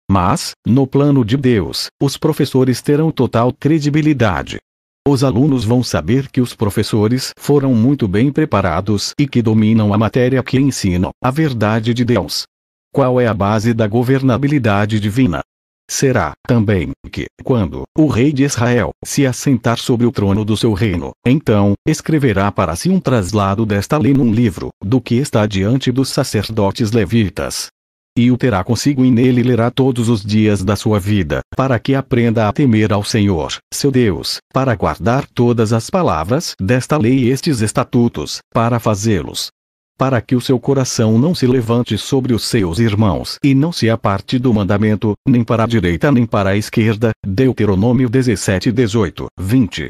A: Mas, no plano de Deus, os professores terão total credibilidade. Os alunos vão saber que os professores foram muito bem preparados e que dominam a matéria que ensinam, a verdade de Deus. Qual é a base da governabilidade divina? Será, também, que, quando o rei de Israel se assentar sobre o trono do seu reino, então, escreverá para si um traslado desta lei num livro, do que está diante dos sacerdotes levitas. E o terá consigo e nele lerá todos os dias da sua vida, para que aprenda a temer ao Senhor, seu Deus, para guardar todas as palavras desta lei e estes estatutos, para fazê-los. para que o seu coração não se levante sobre os seus irmãos e não se aparte do mandamento, nem para a direita nem para a esquerda. Deuteronômio 17, 18, 20.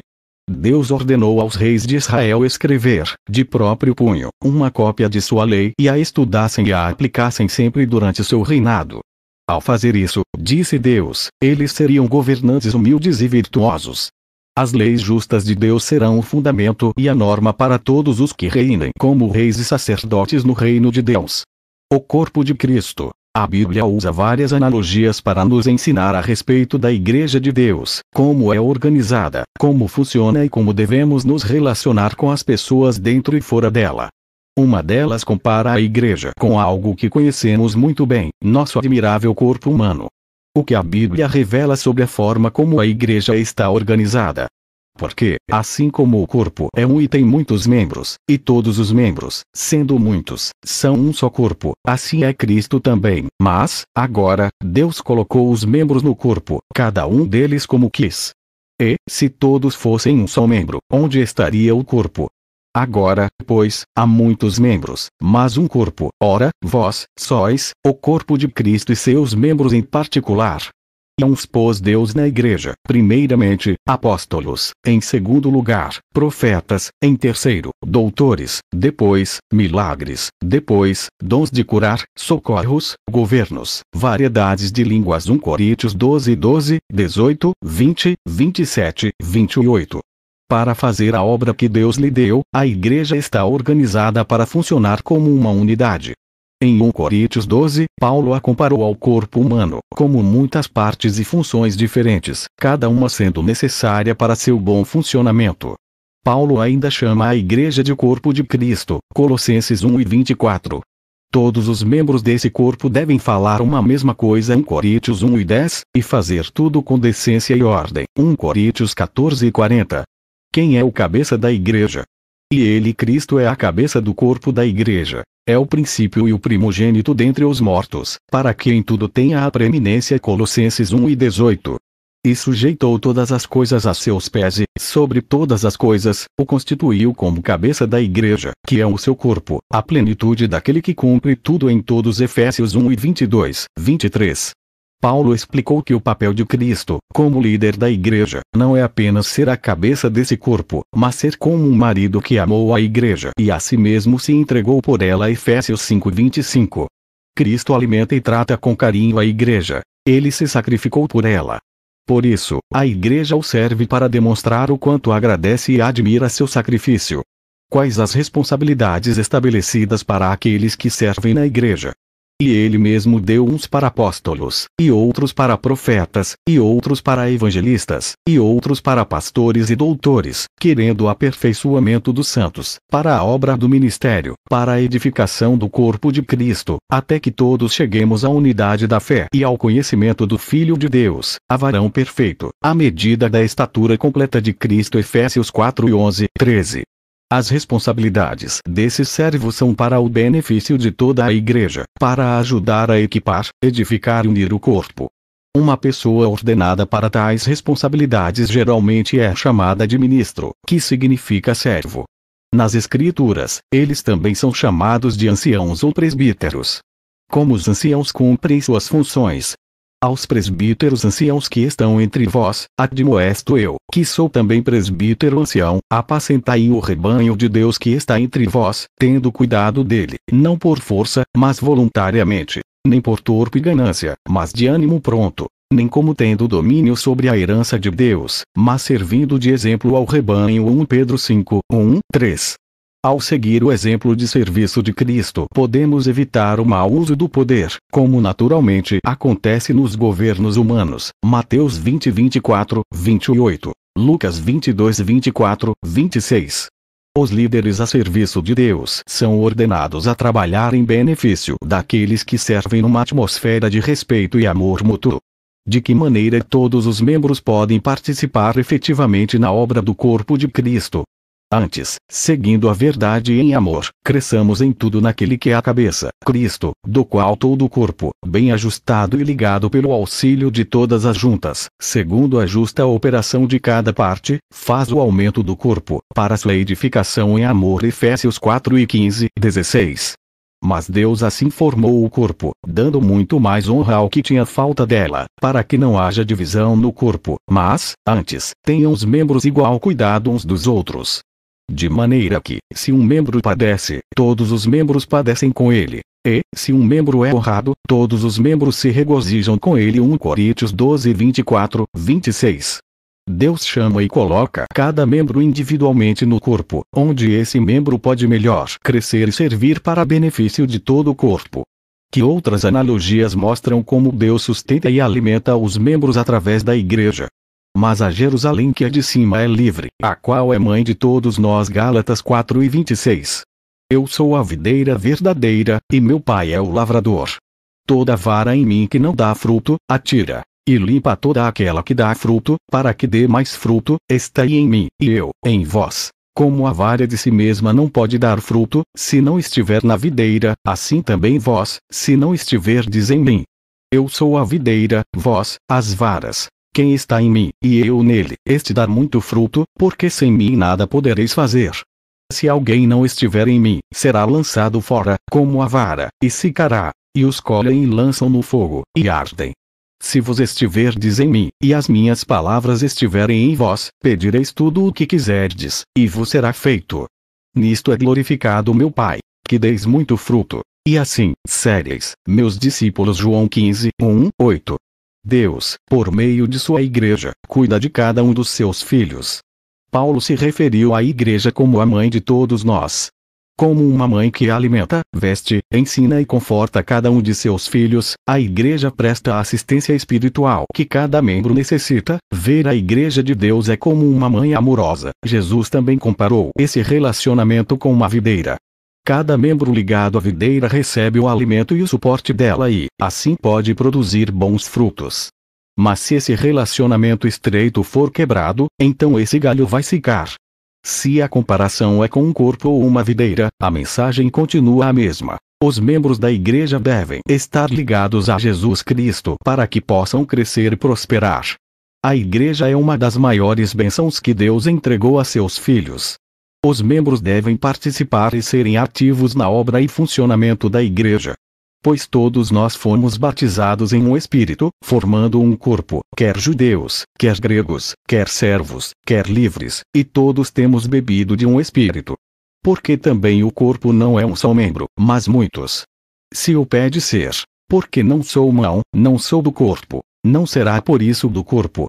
A: Deus ordenou aos reis de Israel escrever, de próprio punho, uma cópia de sua lei e a estudassem e a aplicassem sempre durante seu reinado. Ao fazer isso, disse Deus, eles seriam governantes humildes e virtuosos. As leis justas de Deus serão o fundamento e a norma para todos os que reinem como reis e sacerdotes no reino de Deus. O corpo de Cristo. A Bíblia usa várias analogias para nos ensinar a respeito da Igreja de Deus, como é organizada, como funciona e como devemos nos relacionar com as pessoas dentro e fora dela. Uma delas compara a Igreja com algo que conhecemos muito bem, nosso admirável corpo humano. O que a Bíblia revela sobre a forma como a Igreja está organizada. Porque, assim como o corpo é um e tem muitos membros, e todos os membros, sendo muitos, são um só corpo, assim é Cristo também. Mas, agora, Deus colocou os membros no corpo, cada um deles como quis. E, se todos fossem um só membro, onde estaria o corpo? Agora, pois, há muitos membros, mas um corpo. Ora, vós sois o corpo de Cristo e seus membros em particular. E uns pôs Deus na Igreja, primeiramente, apóstolos, em segundo lugar, profetas, em terceiro, doutores, depois, milagres, depois, dons de curar, socorros, governos, variedades de línguas. 1 Coríntios 12, 12, 18, 20, 27, 28. Para fazer a obra que Deus lhe deu, a Igreja está organizada para funcionar como uma unidade. Em 1 Coríntios 12, Paulo a comparou ao corpo humano, como muitas partes e funções diferentes, cada uma sendo necessária para seu bom funcionamento. Paulo ainda chama a Igreja de corpo de Cristo, Colossenses 1 e 24. Todos os membros desse corpo devem falar uma mesma coisa. 1 Coríntios 1 e 10, e fazer tudo com decência e ordem. 1 Coríntios 14 e 40. Quem é o cabeça da Igreja? E ele, Cristo, é a cabeça do corpo da Igreja. É o princípio e o primogênito dentre os mortos, para que em tudo tenha a preeminência. Colossenses 1 e 18. E sujeitou todas as coisas a seus pés e, sobre todas as coisas, o constituiu como cabeça da Igreja, que é o seu corpo, a plenitude daquele que cumpre tudo em todos. Efésios 1 e 22, 23. Paulo explicou que o papel de Cristo, como líder da Igreja, não é apenas ser a cabeça desse corpo, mas ser como um marido que amou a Igreja e a si mesmo se entregou por ela. Efésios 5 e 25. Cristo alimenta e trata com carinho a Igreja. Ele se sacrificou por ela. Por isso, a Igreja o serve para demonstrar o quanto agradece e admira seu sacrifício. Quais as responsabilidades estabelecidas para aqueles que servem na Igreja? E ele mesmo deu uns para apóstolos, e outros para profetas, e outros para evangelistas, e outros para pastores e doutores, querendo o aperfeiçoamento dos santos, para a obra do ministério, para a edificação do corpo de Cristo, até que todos cheguemos à unidade da fé e ao conhecimento do Filho de Deus, a varão perfeito, à medida da estatura completa de Cristo. Efésios 4 e 11, 13. As responsabilidades desses servos são para o benefício de toda a Igreja, para ajudar a equipar, edificar e unir o corpo. Uma pessoa ordenada para tais responsabilidades geralmente é chamada de ministro, que significa servo. Nas Escrituras, eles também são chamados de anciãos ou presbíteros. Como os anciãos cumprem suas funções? Aos presbíteros anciãos que estão entre vós, admoesto eu, que sou também presbítero ancião, apacentai o rebanho de Deus que está entre vós, tendo cuidado dele, não por força, mas voluntariamente, nem por torpe ganância, mas de ânimo pronto, nem como tendo domínio sobre a herança de Deus, mas servindo de exemplo ao rebanho. 1 Pedro 5, 1, 3. Ao seguir o exemplo de serviço de Cristo, podemos evitar o mau uso do poder, como naturalmente acontece nos governos humanos. Mateus 20, 24, 28, Lucas 22, 24, 26. Os líderes a serviço de Deus são ordenados a trabalhar em benefício daqueles que servem numa atmosfera de respeito e amor mútuo. De que maneira todos os membros podem participar efetivamente na obra do corpo de Cristo? Antes, seguindo a verdade em amor, cresçamos em tudo naquele que é a cabeça, Cristo, do qual todo o corpo, bem ajustado e ligado pelo auxílio de todas as juntas, segundo a justa operação de cada parte, faz o aumento do corpo, para sua edificação em amor. Efésios 4:15-16. Mas Deus assim formou o corpo, dando muito mais honra ao que tinha falta dela, para que não haja divisão no corpo, mas, antes, tenham os membros igual cuidado uns dos outros. De maneira que, se um membro padece, todos os membros padecem com ele. E, se um membro é honrado, todos os membros se regozijam com ele. 1 Coríntios 12:24-26. Deus chama e coloca cada membro individualmente no corpo, onde esse membro pode melhor crescer e servir para benefício de todo o corpo. Que outras analogias mostram como Deus sustenta e alimenta os membros através da igreja? Mas a Jerusalém que é de cima é livre, a qual é mãe de todos nós. Gálatas 4:26. Eu sou a videira verdadeira, e meu pai é o lavrador. Toda vara em mim que não dá fruto, atira, e limpa toda aquela que dá fruto, para que dê mais fruto. Estai em mim, e eu, em vós. Como a vara de si mesma não pode dar fruto, se não estiver na videira, assim também vós, se não estiverdes em mim. Eu sou a videira, vós, as varas. Quem está em mim, e eu nele, este dá muito fruto, porque sem mim nada podereis fazer. Se alguém não estiver em mim, será lançado fora, como a vara, e secará, e os colhem e lançam no fogo, e ardem. Se vos estiverdes em mim, e as minhas palavras estiverem em vós, pedireis tudo o que quiserdes, e vos será feito. Nisto é glorificado meu Pai, que deis muito fruto, e assim, sereis, meus discípulos. João 15:1-8. Deus, por meio de sua igreja, cuida de cada um dos seus filhos. Paulo se referiu à igreja como a mãe de todos nós. Como uma mãe que alimenta, veste, ensina e conforta cada um de seus filhos, a igreja presta a assistência espiritual que cada membro necessita. Ver a igreja de Deus é como uma mãe amorosa. Jesus também comparou esse relacionamento com uma videira. Cada membro ligado à videira recebe o alimento e o suporte dela e, assim, pode produzir bons frutos. Mas se esse relacionamento estreito for quebrado, então esse galho vai secar. Se a comparação é com um corpo ou uma videira, a mensagem continua a mesma. Os membros da igreja devem estar ligados a Jesus Cristo para que possam crescer e prosperar. A igreja é uma das maiores bênçãos que Deus entregou a seus filhos. Os membros devem participar e serem ativos na obra e funcionamento da igreja. Pois todos nós fomos batizados em um Espírito, formando um corpo, quer judeus, quer gregos, quer servos, quer livres, e todos temos bebido de um Espírito. Porque também o corpo não é um só membro, mas muitos. Se o pé disser, porque não sou mão, não sou do corpo, não será por isso do corpo.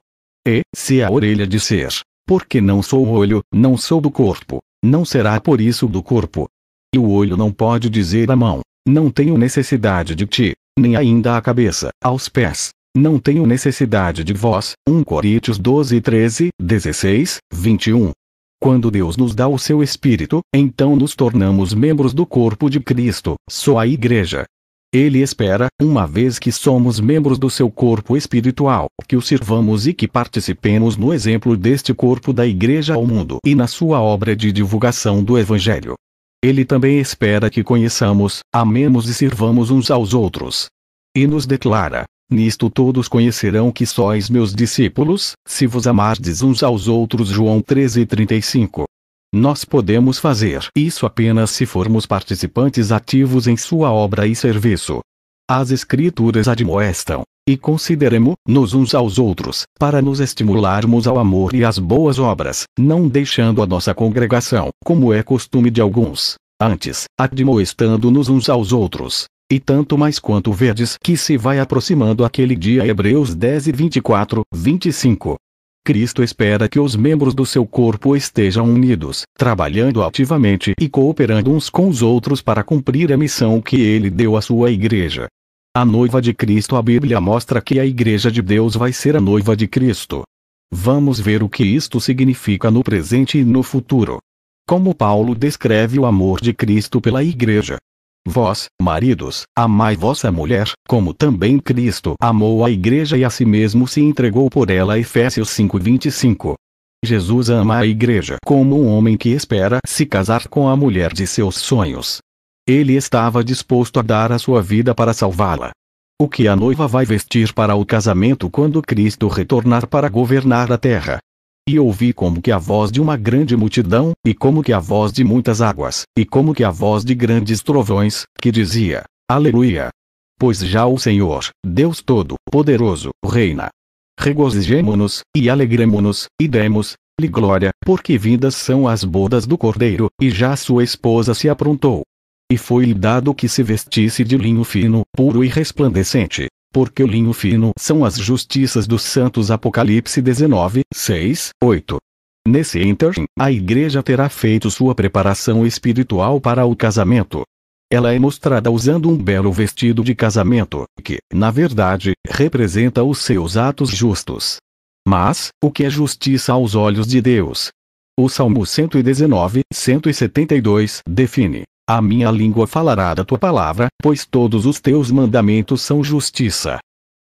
A: E, se a orelha disser, porque não sou olho, não sou do corpo, não será por isso do corpo. E o olho não pode dizer à mão, não tenho necessidade de ti, nem ainda à cabeça, aos pés, não tenho necessidade de vós. 1 Coríntios 12:13-16-21. Quando Deus nos dá o seu Espírito, então nos tornamos membros do corpo de Cristo, sua igreja. Ele espera, uma vez que somos membros do seu corpo espiritual, que o sirvamos e que participemos no exemplo deste corpo da igreja ao mundo e na sua obra de divulgação do Evangelho. Ele também espera que conheçamos, amemos e sirvamos uns aos outros. E nos declara: nisto todos conhecerão que sois meus discípulos, se vos amardes uns aos outros. João 13:35. Nós podemos fazer isso apenas se formos participantes ativos em sua obra e serviço. As Escrituras admoestam: e consideremo-nos uns aos outros, para nos estimularmos ao amor e às boas obras, não deixando a nossa congregação, como é costume de alguns, antes, admoestando-nos uns aos outros. E tanto mais quanto vedes que se vai aproximando aquele dia. Hebreus 10:24-25. Cristo espera que os membros do seu corpo estejam unidos, trabalhando ativamente e cooperando uns com os outros para cumprir a missão que ele deu à sua igreja. A noiva de Cristo. A Bíblia mostra que a igreja de Deus vai ser a noiva de Cristo. Vamos ver o que isto significa no presente e no futuro. Como Paulo descreve o amor de Cristo pela igreja. Vós, maridos, amai vossa mulher, como também Cristo amou a igreja e a si mesmo se entregou por ela. Efésios 5:25. Jesus ama a igreja como um homem que espera se casar com a mulher de seus sonhos. Ele estava disposto a dar a sua vida para salvá-la. O que a noiva vai vestir para o casamento quando Cristo retornar para governar a terra? E ouvi como que a voz de uma grande multidão, e como que a voz de muitas águas, e como que a voz de grandes trovões, que dizia: Aleluia! Pois já o Senhor, Deus Todo-Poderoso, reina. Regozijemo-nos, e alegremo-nos, e demos-lhe glória, porque vindas são as bodas do Cordeiro, e já sua esposa se aprontou. E foi-lhe dado que se vestisse de linho fino, puro e resplandecente, porque o linho fino são as justiças dos santos. Apocalipse 19, 6, 8. Nesse ínterim, a igreja terá feito sua preparação espiritual para o casamento. Ela é mostrada usando um belo vestido de casamento, que, na verdade, representa os seus atos justos. Mas, o que é justiça aos olhos de Deus? O Salmo 119, 172 define: a minha língua falará da tua palavra, pois todos os teus mandamentos são justiça.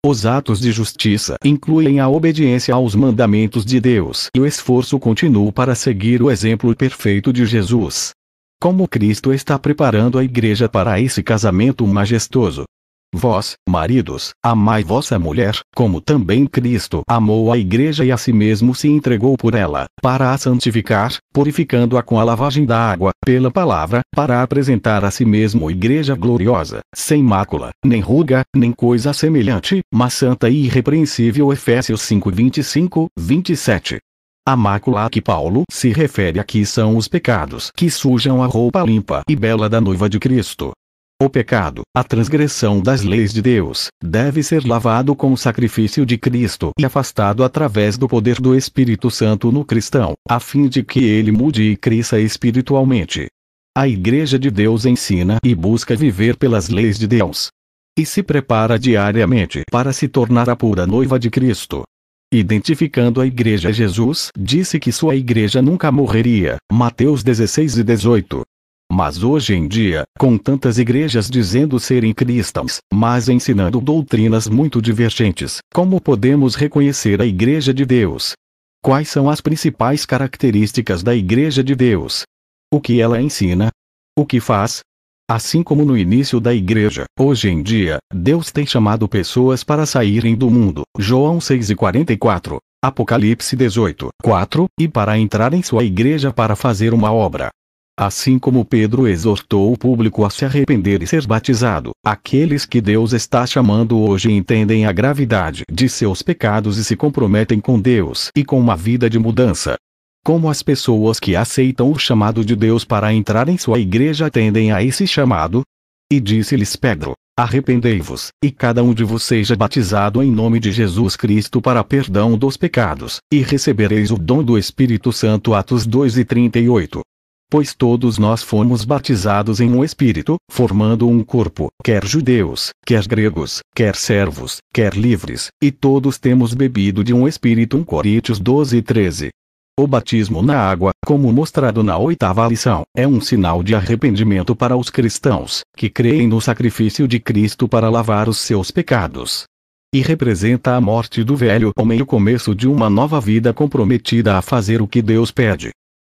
A: Os atos de justiça incluem a obediência aos mandamentos de Deus e o esforço contínuo para seguir o exemplo perfeito de Jesus. Como Cristo está preparando a igreja para esse casamento majestoso? Vós, maridos, amai vossa mulher, como também Cristo amou a igreja e a si mesmo se entregou por ela, para a santificar, purificando-a com a lavagem da água, pela palavra, para apresentar a si mesmo igreja gloriosa, sem mácula, nem ruga, nem coisa semelhante, mas santa e irrepreensível. Efésios 5, 25, 27. A mácula a que Paulo se refere aqui são os pecados que sujam a roupa limpa e bela da noiva de Cristo. O pecado, a transgressão das leis de Deus, deve ser lavado com o sacrifício de Cristo e afastado através do poder do Espírito Santo no cristão, a fim de que ele mude e cresça espiritualmente. A Igreja de Deus ensina e busca viver pelas leis de Deus. E se prepara diariamente para se tornar a pura noiva de Cristo. Identificando a igreja, Jesus disse que sua igreja nunca morreria. Mateus 16 e 18. Mas hoje em dia, com tantas igrejas dizendo serem cristãos, mas ensinando doutrinas muito divergentes, como podemos reconhecer a Igreja de Deus? Quais são as principais características da Igreja de Deus? O que ela ensina? O que faz? Assim como no início da igreja, hoje em dia, Deus tem chamado pessoas para saírem do mundo, João 6:44, Apocalipse 18:4, e para entrar em sua igreja para fazer uma obra. Assim como Pedro exortou o público a se arrepender e ser batizado, aqueles que Deus está chamando hoje entendem a gravidade de seus pecados e se comprometem com Deus e com uma vida de mudança. Como as pessoas que aceitam o chamado de Deus para entrar em sua igreja atendem a esse chamado? E disse-lhes Pedro: arrependei-vos, e cada um de vós seja batizado em nome de Jesus Cristo para perdão dos pecados, e recebereis o dom do Espírito Santo. Atos 2:38. Pois todos nós fomos batizados em um Espírito, formando um corpo, quer judeus, quer gregos, quer servos, quer livres, e todos temos bebido de um Espírito. 1 Coríntios 12:13. O batismo na água, como mostrado na 8ª lição, é um sinal de arrependimento para os cristãos, que creem no sacrifício de Cristo para lavar os seus pecados. E representa a morte do velho homem e o começo de uma nova vida comprometida a fazer o que Deus pede.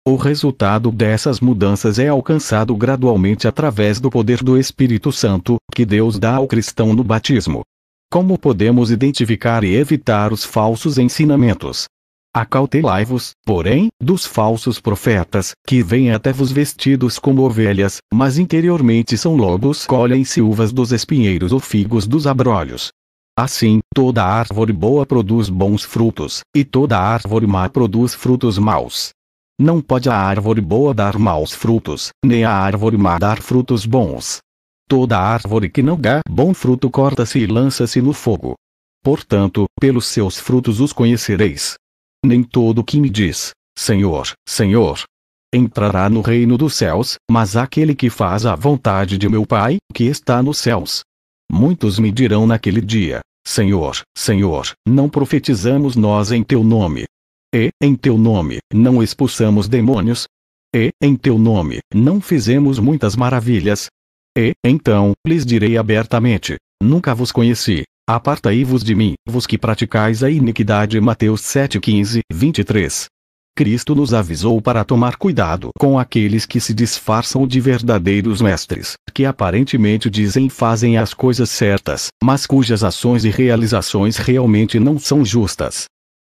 A: O resultado dessas mudanças é alcançado gradualmente através do poder do Espírito Santo, que Deus dá ao cristão no batismo. Como podemos identificar e evitar os falsos ensinamentos? Acautelai-vos, porém, dos falsos profetas, que vêm até vos vestidos como ovelhas, mas interiormente são lobos. Colhem-se uvas dos espinheiros ou figos dos abrolhos. Assim, toda árvore boa produz bons frutos, e toda árvore má produz frutos maus. Não pode a árvore boa dar maus frutos, nem a árvore má dar frutos bons. Toda árvore que não dá bom fruto corta-se e lança-se no fogo. Portanto, pelos seus frutos os conhecereis. Nem todo que me diz, Senhor, Senhor, entrará no reino dos céus, mas aquele que faz a vontade de meu Pai, que está nos céus. Muitos me dirão naquele dia, Senhor, Senhor, não profetizamos nós em teu nome? E, em teu nome, não expulsamos demônios? E, em teu nome, não fizemos muitas maravilhas? E, então, lhes direi abertamente, nunca vos conheci, apartai-vos de mim, vos que praticais a iniquidade. Mateus 7:15, 23. Cristo nos avisou para tomar cuidado com aqueles que se disfarçam de verdadeiros mestres, que aparentemente dizem e fazem as coisas certas, mas cujas ações e realizações realmente não são justas.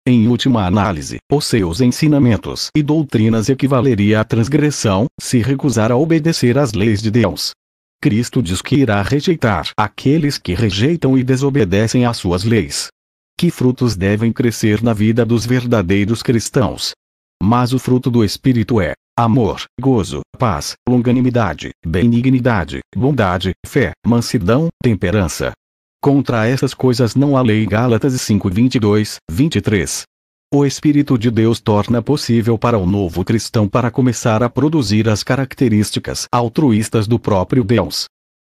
A: Em última análise, os seus ensinamentos e doutrinas equivaleria à transgressão, se recusar a obedecer às leis de Deus. Cristo diz que irá rejeitar aqueles que rejeitam e desobedecem às suas leis. Que frutos devem crescer na vida dos verdadeiros cristãos? Mas o fruto do Espírito é amor, gozo, paz, longanimidade, benignidade, bondade, fé, mansidão, temperança. Contra essas coisas não há lei. Gálatas 5:22, 23. O Espírito de Deus torna possível para o novo cristão para começar a produzir as características altruístas do próprio Deus.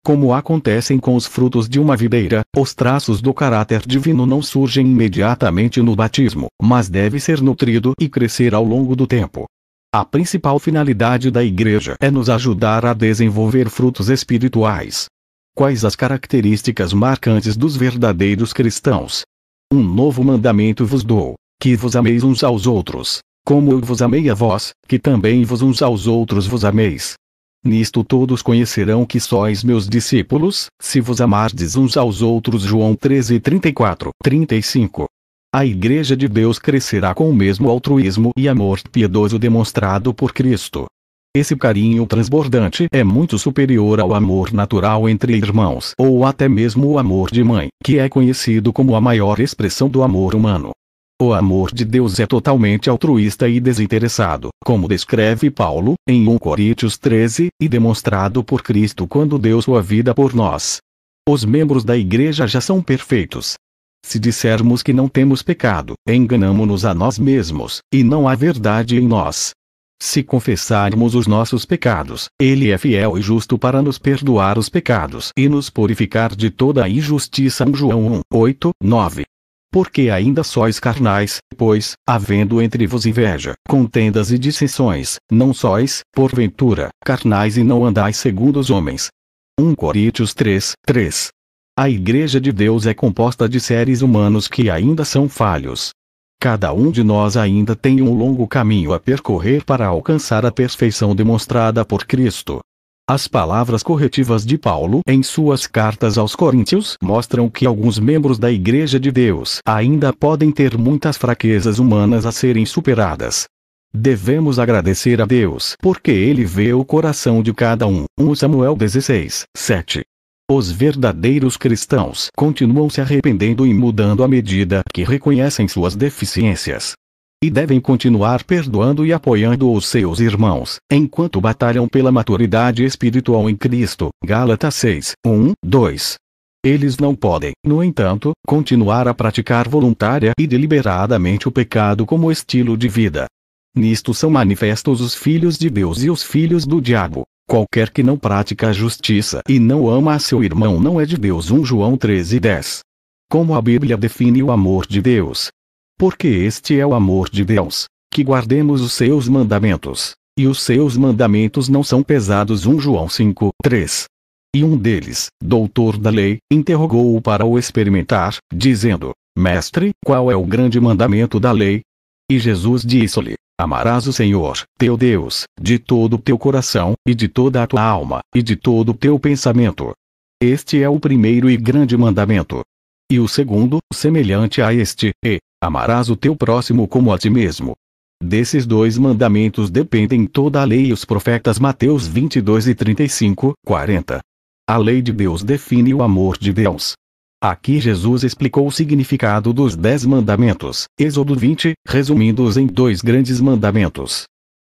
A: Como acontecem com os frutos de uma videira, os traços do caráter divino não surgem imediatamente no batismo, mas deve ser nutrido e crescer ao longo do tempo. A principal finalidade da Igreja é nos ajudar a desenvolver frutos espirituais. Quais as características marcantes dos verdadeiros cristãos? Um novo mandamento vos dou, que vos ameis uns aos outros, como eu vos amei a vós, que também vos uns aos outros vos ameis. Nisto todos conhecerão que sois meus discípulos, se vos amardes uns aos outros. João 13:34, 35. A Igreja de Deus crescerá com o mesmo altruísmo e amor piedoso demonstrado por Cristo. Esse carinho transbordante é muito superior ao amor natural entre irmãos, ou até mesmo o amor de mãe, que é conhecido como a maior expressão do amor humano. O amor de Deus é totalmente altruísta e desinteressado, como descreve Paulo, em 1 Coríntios 13, e demonstrado por Cristo quando deu sua vida por nós. Os membros da Igreja já são perfeitos. Se dissermos que não temos pecado, enganamo-nos a nós mesmos, e não há verdade em nós. Se confessarmos os nossos pecados, Ele é fiel e justo para nos perdoar os pecados e nos purificar de toda a injustiça. João 1:8, 9. Porque ainda sois carnais, pois, havendo entre vos inveja, contendas e dissensões, não sois, porventura, carnais e não andais segundo os homens. 1 Coríntios 3, 3. A Igreja de Deus é composta de seres humanos que ainda são falhos. Cada um de nós ainda tem um longo caminho a percorrer para alcançar a perfeição demonstrada por Cristo. As palavras corretivas de Paulo em suas cartas aos Coríntios mostram que alguns membros da Igreja de Deus ainda podem ter muitas fraquezas humanas a serem superadas. Devemos agradecer a Deus porque Ele vê o coração de cada um. 1 Samuel 16, 7. Os verdadeiros cristãos continuam se arrependendo e mudando à medida que reconhecem suas deficiências. E devem continuar perdoando e apoiando os seus irmãos, enquanto batalham pela maturidade espiritual em Cristo. Gálatas 6, 1, 2. Eles não podem, no entanto, continuar a praticar voluntária e deliberadamente o pecado como estilo de vida. Nisto são manifestos os filhos de Deus e os filhos do diabo. Qualquer que não pratica a justiça e não ama a seu irmão não é de Deus. 1 João 13, 10. Como a Bíblia define o amor de Deus? Porque este é o amor de Deus, que guardemos os seus mandamentos, e os seus mandamentos não são pesados. 1 João 5, 3. E um deles, doutor da lei, interrogou-o para o experimentar, dizendo: Mestre, qual é o grande mandamento da lei? E Jesus disse-lhe: Amarás o Senhor, teu Deus, de todo o teu coração, e de toda a tua alma, e de todo o teu pensamento. Este é o primeiro e grande mandamento. E o segundo, semelhante a este, é: amarás o teu próximo como a ti mesmo. Desses dois mandamentos dependem toda a lei e os profetas. Mateus 22 e 35, 40. A lei de Deus define o amor de Deus. Aqui Jesus explicou o significado dos 10 mandamentos, Êxodo 20, resumindo-os em 2 grandes mandamentos.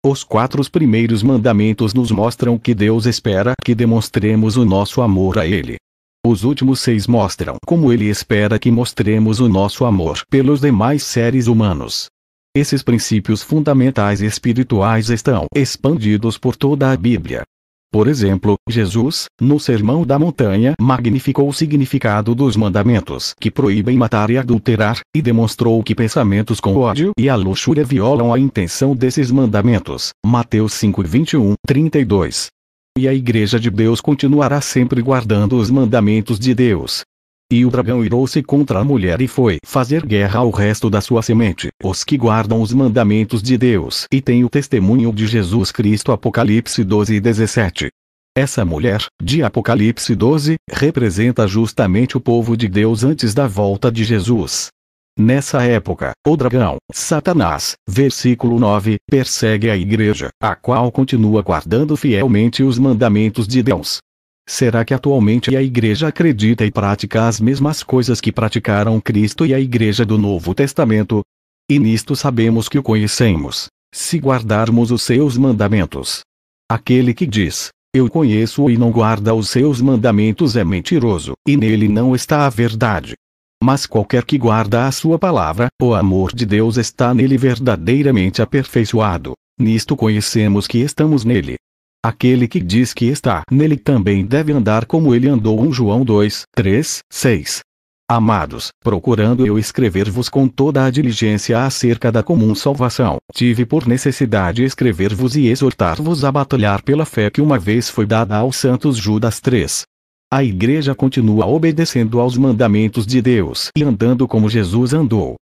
A: Os 4 primeiros mandamentos nos mostram que Deus espera que demonstremos o nosso amor a Ele. Os últimos 6 mostram como Ele espera que mostremos o nosso amor pelos demais seres humanos. Esses princípios fundamentais espirituais estão expandidos por toda a Bíblia. Por exemplo, Jesus, no Sermão da Montanha, magnificou o significado dos mandamentos que proíbem matar e adulterar, e demonstrou que pensamentos com ódio e a luxúria violam a intenção desses mandamentos. Mateus 5, 21, 32. E a Igreja de Deus continuará sempre guardando os mandamentos de Deus. E o dragão irou-se contra a mulher e foi fazer guerra ao resto da sua semente, os que guardam os mandamentos de Deus e têm o testemunho de Jesus Cristo. Apocalipse 12:17. Essa mulher, de Apocalipse 12, representa justamente o povo de Deus antes da volta de Jesus. Nessa época, o dragão, Satanás, versículo 9, persegue a igreja, a qual continua guardando fielmente os mandamentos de Deus. Será que atualmente a igreja acredita e pratica as mesmas coisas que praticaram Cristo e a igreja do Novo Testamento? E nisto sabemos que o conhecemos, se guardarmos os seus mandamentos. Aquele que diz, eu conheço-o e não guarda os seus mandamentos é mentiroso, e nele não está a verdade. Mas qualquer que guarda a sua palavra, o amor de Deus está nele verdadeiramente aperfeiçoado. Nisto conhecemos que estamos nele. Aquele que diz que está nele também deve andar como ele andou. 1 João 2, 3, 6. Amados, procurando eu escrever-vos com toda a diligência acerca da comum salvação, tive por necessidade escrever-vos e exortar-vos a batalhar pela fé que uma vez foi dada aos santos. Judas 3. A igreja continua obedecendo aos mandamentos de Deus e andando como Jesus andou.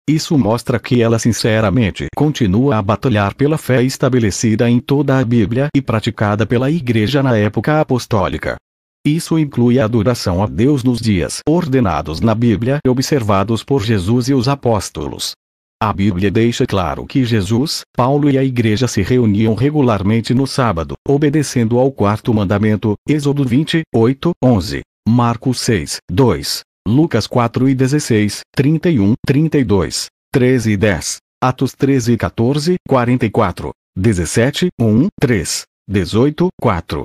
A: Isso mostra que ela sinceramente continua a batalhar pela fé estabelecida em toda a Bíblia e praticada pela igreja na época apostólica. Isso inclui a adoração a Deus nos dias ordenados na Bíblia e observados por Jesus e os apóstolos. A Bíblia deixa claro que Jesus, Paulo e a igreja se reuniam regularmente no sábado, obedecendo ao quarto mandamento, Êxodo 28, 11, Marcos 6, 2. Lucas 4:16, 31, 32, 13 e 10, Atos 13 e 14, 44, 17, 1, 3, 18, 4.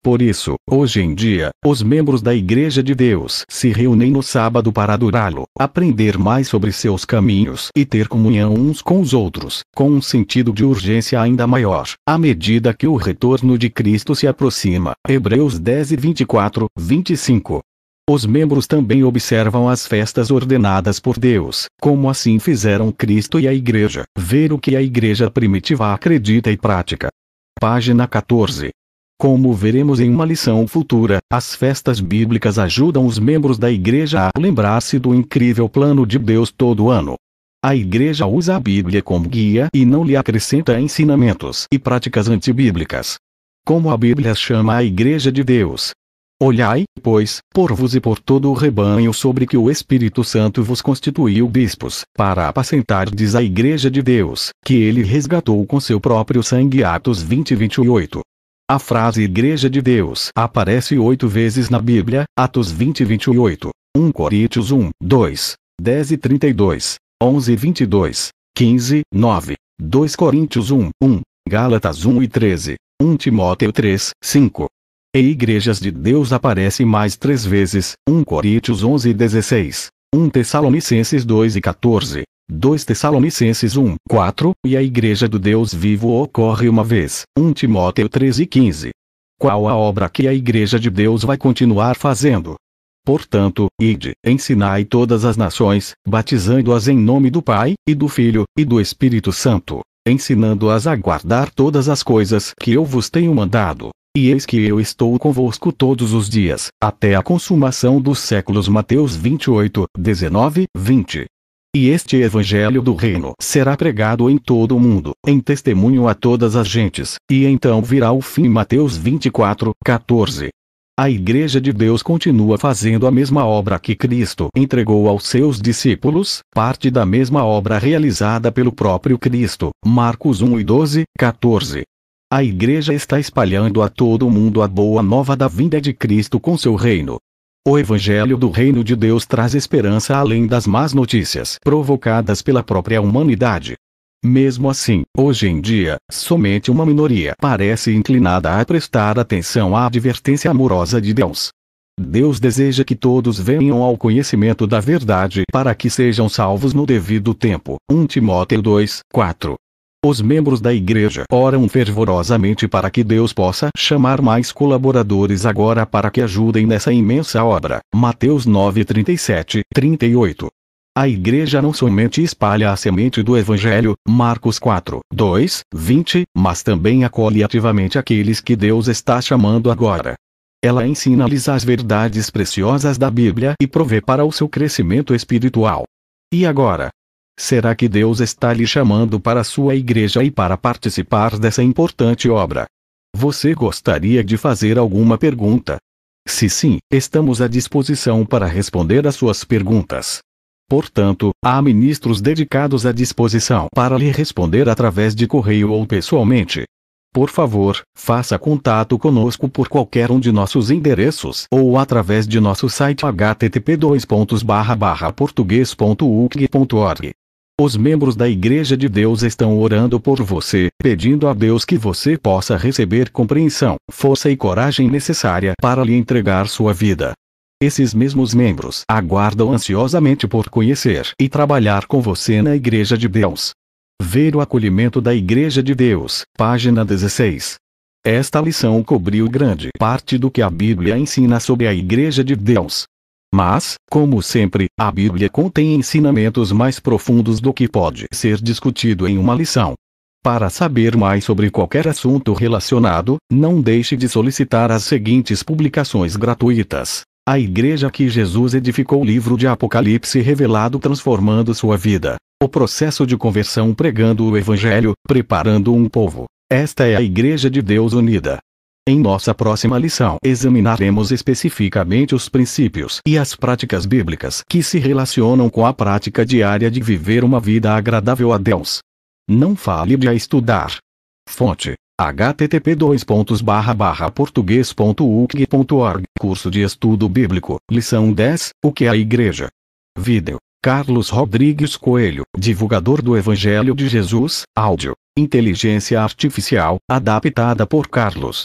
A: Por isso, hoje em dia, os membros da Igreja de Deus se reúnem no sábado para adorá-lo, aprender mais sobre seus caminhos e ter comunhão uns com os outros, com um sentido de urgência ainda maior, à medida que o retorno de Cristo se aproxima. Hebreus 10:24, 25. Os membros também observam as festas ordenadas por Deus, como assim fizeram Cristo e a Igreja. Ver o que a Igreja primitiva acredita e prática. Página 14. Como veremos em uma lição futura, as festas bíblicas ajudam os membros da Igreja a lembrar-se do incrível plano de Deus todo ano. A Igreja usa a Bíblia como guia e não lhe acrescenta ensinamentos e práticas antibíblicas. Como a Bíblia chama a Igreja de Deus? Olhai, pois, por vos e por todo o rebanho sobre que o Espírito Santo vos constituiu bispos, para apacentardes a Igreja de Deus, que ele resgatou com seu próprio sangue. Atos 20:28. A frase Igreja de Deus aparece 8 vezes na Bíblia, Atos 20:28, 1 Coríntios 1, 2, 10 e 32, 11 e 22, 15, 9, 2 Coríntios 1, 1, Gálatas 1 e 13, 1 Timóteo 3, 5. E Igrejas de Deus aparece mais 3 vezes, 1 Coríntios 11 e 16, 1 Tessalonicenses 2 e 14, 2 Tessalonicenses 1, 4, e a Igreja do Deus vivo ocorre uma vez, 1 Timóteo 3 e 15. Qual a obra que a Igreja de Deus vai continuar fazendo? Portanto, ide, ensinai todas as nações, batizando-as em nome do Pai, e do Filho, e do Espírito Santo, ensinando-as a guardar todas as coisas que eu vos tenho mandado. E eis que eu estou convosco todos os dias, até a consumação dos séculos. Mateus 28, 19, 20. E este evangelho do reino será pregado em todo o mundo, em testemunho a todas as gentes, e então virá o fim. Mateus 24, 14. A Igreja de Deus continua fazendo a mesma obra que Cristo entregou aos seus discípulos, parte da mesma obra realizada pelo próprio Cristo. Marcos 1 e 12, 14. A Igreja está espalhando a todo o mundo a boa nova da vinda de Cristo com seu reino. O Evangelho do Reino de Deus traz esperança além das más notícias provocadas pela própria humanidade. Mesmo assim, hoje em dia, somente uma minoria parece inclinada a prestar atenção à advertência amorosa de Deus. Deus deseja que todos venham ao conhecimento da verdade para que sejam salvos no devido tempo. 1 Timóteo 2, 4. Os membros da Igreja oram fervorosamente para que Deus possa chamar mais colaboradores agora para que ajudem nessa imensa obra. Mateus 9, 37, 38. A Igreja não somente espalha a semente do Evangelho, Marcos 4, 2, 20, mas também acolhe ativamente aqueles que Deus está chamando agora. Ela ensina-lhes as verdades preciosas da Bíblia e provê para o seu crescimento espiritual. E agora? Será que Deus está lhe chamando para a sua igreja e para participar dessa importante obra? Você gostaria de fazer alguma pergunta? Se sim, estamos à disposição para responder às suas perguntas. Portanto, há ministros dedicados à disposição para lhe responder através de correio ou pessoalmente. Por favor, faça contato conosco por qualquer um de nossos endereços ou através de nosso site http://portugues.ucg.org. Os membros da Igreja de Deus estão orando por você, pedindo a Deus que você possa receber compreensão, força e coragem necessária para lhe entregar sua vida. Esses mesmos membros aguardam ansiosamente por conhecer e trabalhar com você na Igreja de Deus. Ver o acolhimento da Igreja de Deus, página 16. Esta lição cobriu grande parte do que a Bíblia ensina sobre a Igreja de Deus. Mas, como sempre, a Bíblia contém ensinamentos mais profundos do que pode ser discutido em uma lição. Para saber mais sobre qualquer assunto relacionado, não deixe de solicitar as seguintes publicações gratuitas. A Igreja que Jesus edificou, o livro de Apocalipse revelado transformando sua vida. O processo de conversão pregando o Evangelho, preparando um povo. Esta é a Igreja de Deus unida. Em nossa próxima lição examinaremos especificamente os princípios e as práticas bíblicas que se relacionam com a prática diária de viver uma vida agradável a Deus. Não fale de a estudar. Fonte: http://portugues.ucg.org. Curso de Estudo Bíblico, Lição 10, O que é a Igreja? Vídeo: Carlos Rodrigues Coelho, divulgador do Evangelho de Jesus. Áudio: Inteligência Artificial, adaptada por Carlos.